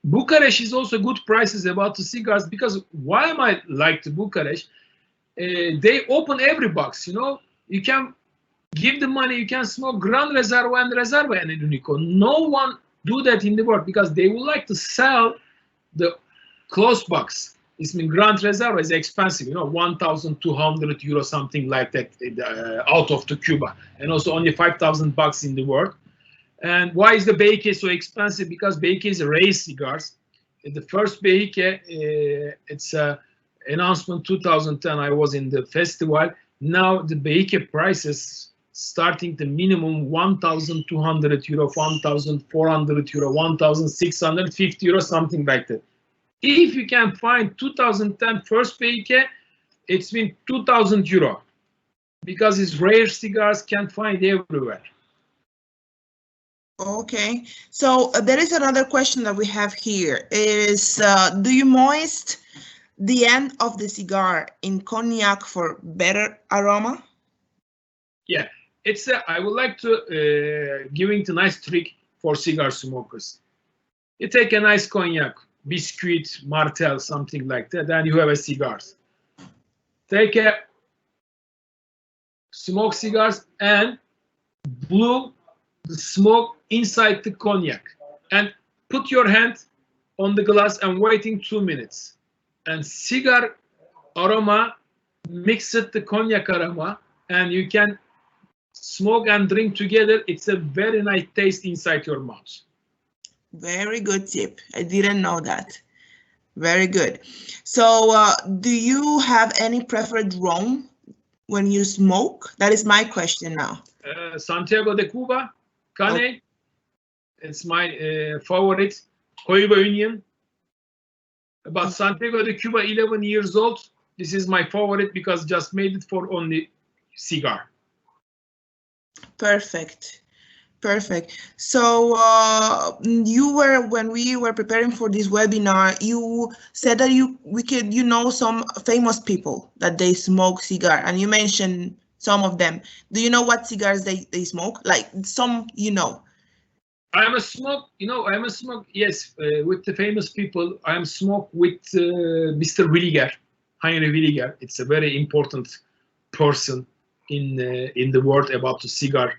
Bucharest is also good prices about the cigars, because why am I like the Bucharest? They open every box, you know. You can give the money, you can smoke Grand Reserva and Reserva and Unico. No one do that in the world because they would like to sell the closed box. It's mean Grand Reserve is expensive, you know, 1,200 euro, something like that, out of the Cuba, and also only $5,000 in the world. And why is the Beyke so expensive? Because Beyke is raised cigars. The first Beyke, it's a announcement 2010. I was in the festival. Now the Beyke prices starting the minimum 1,200 euro, 1,400 euro, 1,650 euro, something like that. If you can find 2010 first Beyke, it's been 2,000 euro, because it's rare cigars, can't find everywhere. Okay, so there is another question that we have here. Is do you moist the end of the cigar in cognac for better aroma? Yeah, it's I would like to giving the nice trick for cigar smokers. You take a nice cognac, biscuit, martel, something like that, then you have a cigars. Take a smoke cigars and blow the smoke inside the cognac, and put your hand on the glass and waiting 2 minutes. And cigar aroma mix it the cognac aroma, and you can smoke and drink together. It's a very nice taste inside your mouth. Very good tip. I didn't know that. Very good. So do you have any preferred rum when you smoke? That is my question now. Santiago de Cuba, Cane. It's my favorite. Cohiba Union. But Santiago de Cuba, 11 years old. This is my favorite because just made it for only cigar. Perfect. Perfect. So when we were preparing for this webinar, you said that you know some famous people that they smoke cigar, and you mentioned some of them. Do you know what cigars they smoke? Like some, you know. I'm a smoke, yes, with the famous people. I'm smoke with Mr. Williger, Heinrich Williger. It's a very important person in the world about the cigar.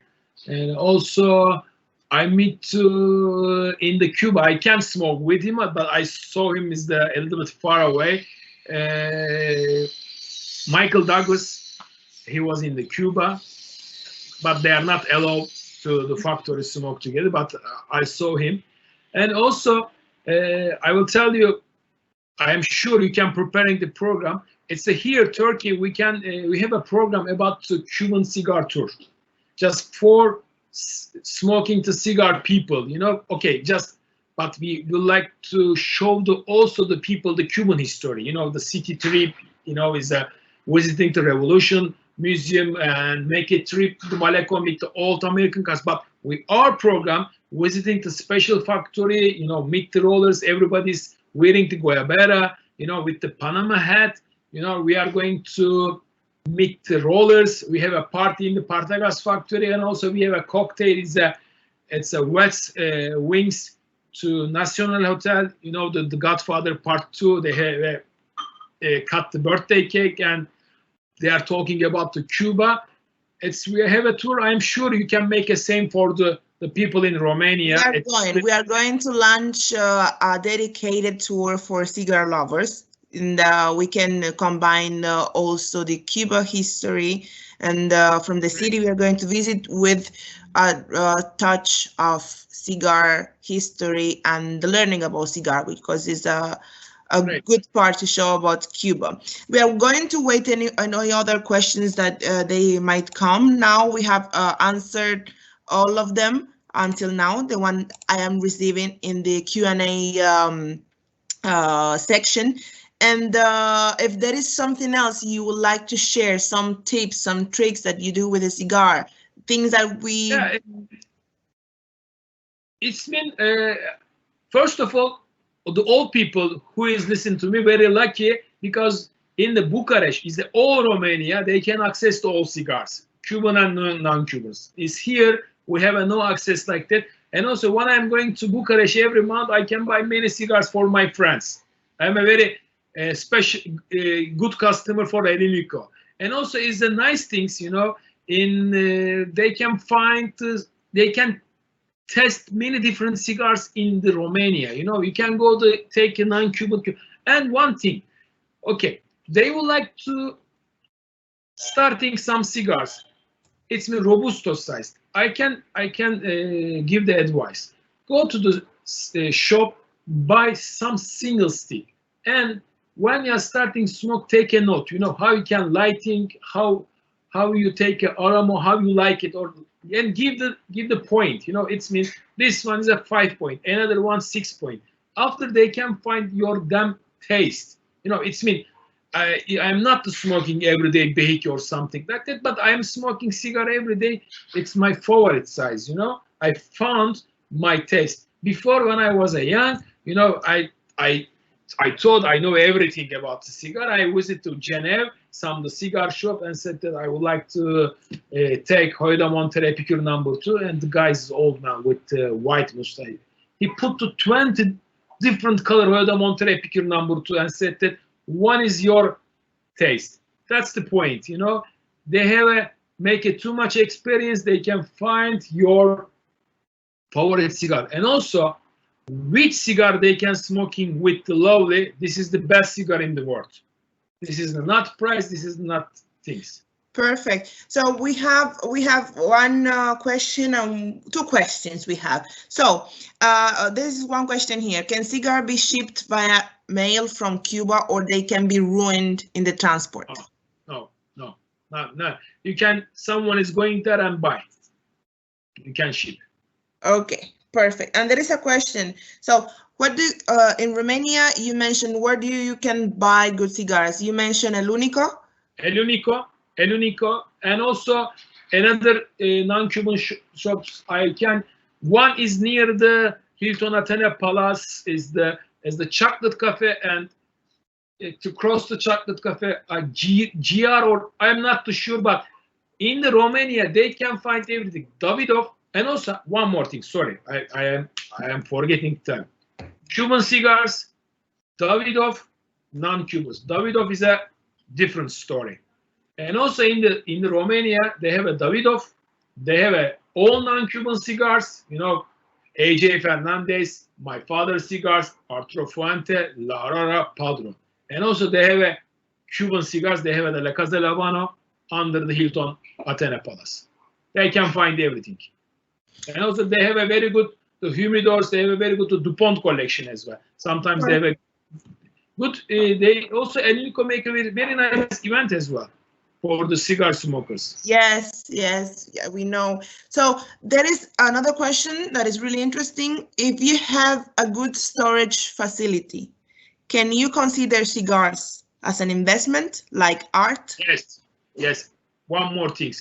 And also I meet in the Cuba. I can't smoke with him, but I saw him is a little bit far away. Michael Douglas, he was in the Cuba, but they are not allowed to the factory smoke together, but I saw him. And also, I will tell you, I am sure you can preparing the program. It's here, Turkey, we have a program about the Cuban cigar tour, just for smoking the cigar people, okay, but we would like to show also the people, the Cuban history, the city trip, is visiting the Revolution Museum and make a trip to Malecon with the old American cars. But with our program, visiting the special factory, meet the rollers, everybody's wearing the guayabera, with the Panama hat, we are going to meet the rollers. We have a party in the Partagas factory, and also we have a cocktail. It's a West Wings to National Hotel. The Godfather Part 2. They have cut the birthday cake, and they are talking about the Cuba. We have a tour. I'm sure you can make a same for the people in Romania. We are going to launch a dedicated tour for cigar lovers. And we can combine also the Cuba history, and from the city we are going to visit with a touch of cigar history and the learning about cigar, because it's a good part to show about Cuba. We are going to wait any other questions that they might come. Now we have answered all of them until now, the one I am receiving in the Q&A section. And if there is something else you would like to share, some tips, some tricks that you do with a cigar, things that we... Yeah, it's been, first of all, the old people who is listening to me, very lucky, because in the Bucharest, is the all Romania, they can access to all cigars, Cuban and non-Cubans. Is here, we have no access like that. And also when I'm going to Bucharest every month, I can buy many cigars for my friends. I'm a very special, good customer for Elinico. And also is the nice things, they can find, they can test many different cigars in the Romania. You can go to take a non-Cuban. And one thing, Okay, they would like to starting some cigars. It's a robusto size. I can give the advice. Go to the shop, buy some single stick, and when you are starting smoke, take a note. You know how you can lighting, how you take an aroma, how you like it, or and give the point. You know, it means this one is a 5 point, another one 6 point. After they can find your damn taste. You know, it's mean I'm not smoking every day bake or something like that, but I'm smoking cigar every day. It's my favorite size. You know, I found my taste. Before, when I was a young, you know, I thought I know everything about the cigar. I visited to Geneva, the cigar shop, and said that I would like to take Hoyda Monterey Epicure number 2. And the guy is old man with white mustache. He put to 20 different color Hoyda Monterey Epicure number 2 and said that one is your taste. That's the point, you know. They have make it too much experience. They can find your favorite cigar, and also which cigar they can smoking with the lovely. This is the best cigar in the world. This is not price. This is not things. Perfect. So we have one question and 2 questions we have. So this is one question here. Can cigar be shipped via mail from Cuba, or they can be ruined in the transport? No. You can. Someone is going there and buy. You can ship. Okay, perfect. And there is a question. So what do in Romania you mentioned where do you can buy good cigars? You mentioned El Unico, and also another non-Cuban shops. One is near the Hilton Athena Palace, is the Chocolate Cafe, and to cross the Chocolate Cafe, GR, or I'm not too sure, but in the Romania they can find everything. Davidoff, and also one more thing. Sorry, I am forgetting time. Cuban cigars, Davidoff, non-Cubans. Davidoff is a different story. And also in the Romania, they have a Davidoff. They have all non-Cuban cigars. You know, AJ Fernandez, my father's cigars, Arturo Fuente, La Aurora, Padron. And also they have a Cuban cigars. They have the La Casa de La Habana under the Hilton Athena Palace. They can find everything. And also they have a very good humidors. They have a very good DuPont collection as well. Sometimes they have a good. They also Elinico make a very nice event as well for the cigar smokers. Yes, yeah, we know. So there is another question that is really interesting. If you have a good storage facility, can you consider cigars as an investment, like art? Yes. One more thing.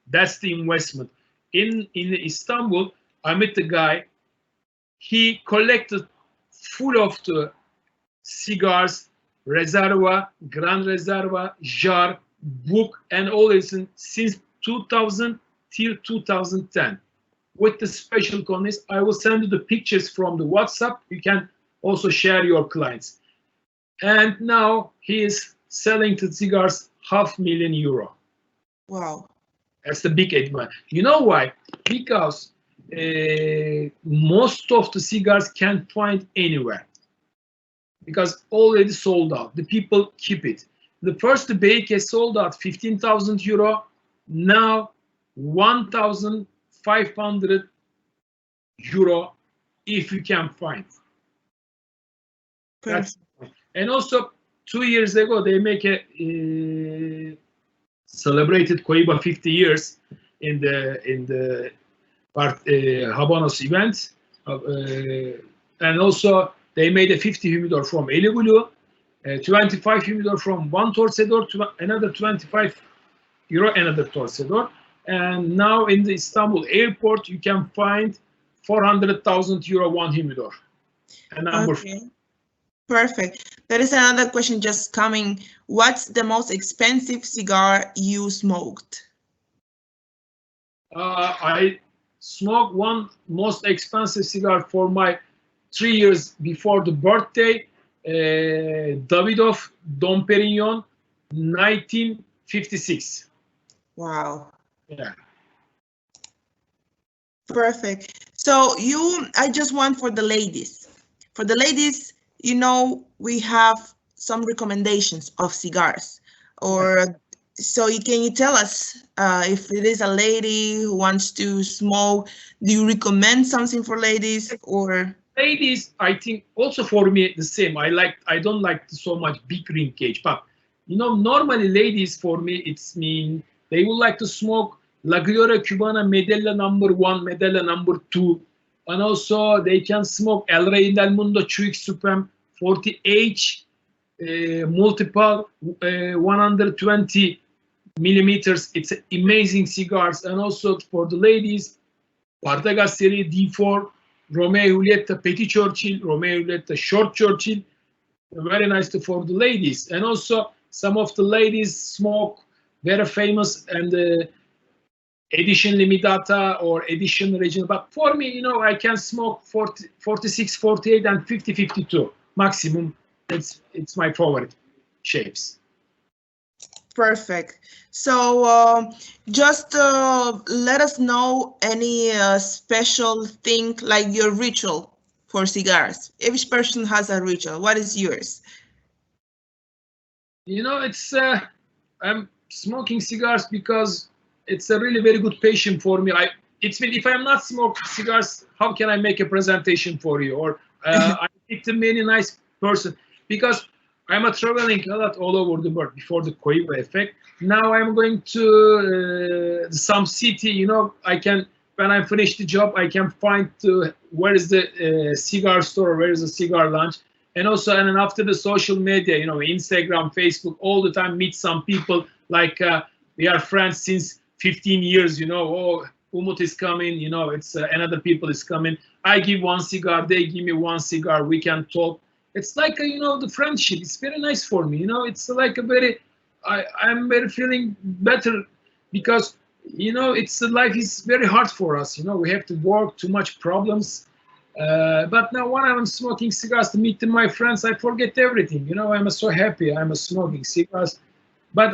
That's the investment. In Istanbul, I met the guy. He collected full of the cigars, Reserva, Grand Reserva, Jar, book, and all this since 2000 till 2010. With the special conditions, I will send you the pictures from the WhatsApp. You can also share your clients. And now he is selling the cigars €500,000. Wow. That's the big advantage. You know why? Because most of the cigars can't find anywhere. Because already sold out. The people keep it. The first bake is sold out €15,000. Now €1,500 if you can find. That's, and also 2 years ago they make a celebrated Cohiba 50 years in the Habanos event, and also they made a 50 humidor from Eligulu, 25 humidor from one torcedor to another €25 another torcedor, and now in the Istanbul airport you can find €400,000 one humidor. And number Perfect. There is another question just coming. What's the most expensive cigar you smoked? I smoked one most expensive cigar for my 3 years before the birthday, Davidoff Dom Perignon, 1956. Wow. Yeah. Perfect. So I just want for the ladies. For the ladies, you know, we have some recommendations of cigars, or so can you tell us if it is a lady who wants to smoke, do you recommend something for ladies or? Ladies, I think also for me the same. I don't like so much big ring cage, but you know, normally ladies for me it's mean they would like to smoke La Gloria Cubana Medalla #1, Medalla #2, and also they can smoke El Rey del Mundo Chuig Supreme 40H multiple 120 millimeters. It's amazing cigars, and also for the ladies, Partagas Serie D4. Romeo Julieta Petit Churchill, Romeo Julieta Short Churchill, very nice for the ladies. And also some of the ladies smoke very famous and edition limitata or edition regional. But for me, you know, I can smoke 40, 46, 48 and 50, 52 maximum. It's my favorite shapes. Perfect. So just let us know any special thing, like your ritual for cigars. Each person has a ritual. What is yours? You know, it's I'm smoking cigars because it's a really very good passion for me. It's been, if I'm not smoking cigars, how can I make a presentation for you? Or I picked a many nice person because I'm traveling a lot all over the world before the COVID effect. Now I'm going to some city, you know, I can, when I finish the job, I can find where is the cigar store, where is the cigar lounge. And also, and then after the social media, you know, Instagram, Facebook, all the time meet some people like we are friends since 15 years, you know, oh, Umut is coming, you know, it's another people is coming. I give one cigar, they give me one cigar, we can talk. It's like, you know, the friendship, it's very nice for me, you know, it's like a very, I'm very feeling better because, you know, it's life is very hard for us, you know, we have to work, too much problems. But now when I'm smoking cigars to meet my friends, I forget everything, you know, I'm so happy, I'm smoking cigars. But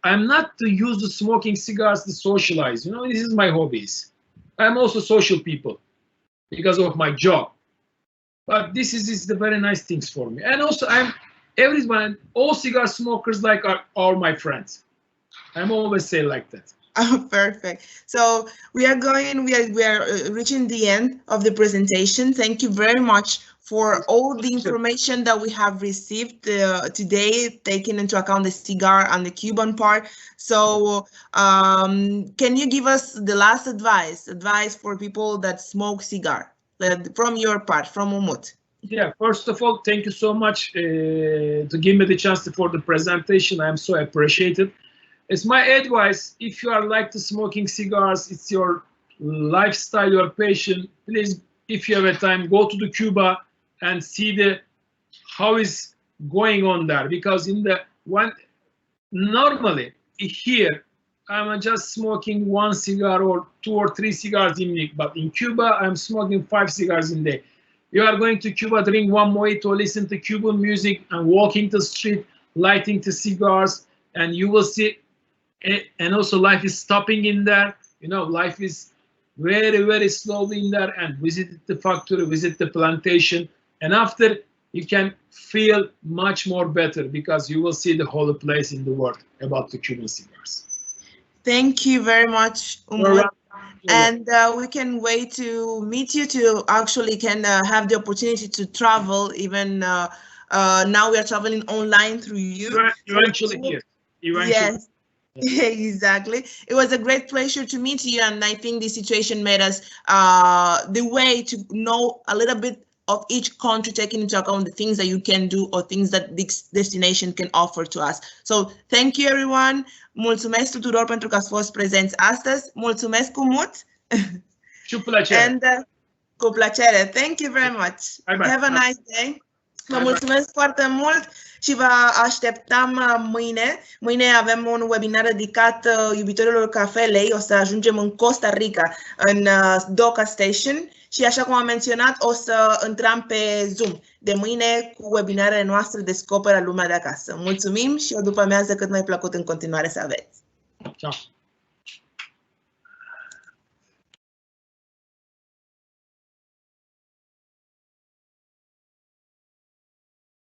I'm not to use the smoking cigars to socialize, you know, this is my hobbies. I'm also social people because of my job. But this is the very nice things for me. And also everyone, all cigar smokers like are my friends. I'm always say like that. Oh, perfect. So we are reaching the end of the presentation. Thank you very much for all the information that we have received today, taking into account the cigar and the Cuban part. So can you give us the last advice for people that smoke cigar? From your part, from Umut. Yeah, first of all, thank you so much to give me the chance for the presentation. I'm so appreciated. It's my advice, if you are like to smoking cigars, it's your lifestyle, your passion, please, if you have a time, go to the Cuba and see how is going on there. Because in the one, normally here, I'm just smoking one cigar or 2 or 3 cigars in a week, but in Cuba, I'm smoking 5 cigars in a day. You are going to Cuba, drink one mojito, listen to Cuban music, and walking the street, lighting the cigars, and you will see, and also life is stopping in there. You know, life is very, very slowly in there, and visit the factory, visit the plantation, and after you can feel much more better because you will see the whole place in the world about the Cuban cigars. Thank you very much, Umut. And we can wait to meet you to actually can have the opportunity to travel. Even now we are traveling online through you. Eventually here. Yes, exactly. It was a great pleasure to meet you, and I think this situation made us the way to know a little bit of each country, taking into account the things that you can do or things that this destination can offer to us. So thank you, everyone. Mulțumesc tuturor pentru că ați fost prezenți astăzi. Mulțumesc, Umut. Și cu plăcere. And cu plăcere. Thank you very much. Bye. Have a nice day. Vă mulțumesc foarte mult și vă așteptăm mâine. Mâine avem un webinar dedicat iubitorilor cafelei. O să ajungem în Costa Rica, în Doca Station. Și așa cum am menționat, o să intrăm pe Zoom de mâine cu webinarele noastre Descopera lumea de acasă. Mulțumim și o după amiază cât mai plăcut în continuare să aveți. Ciao.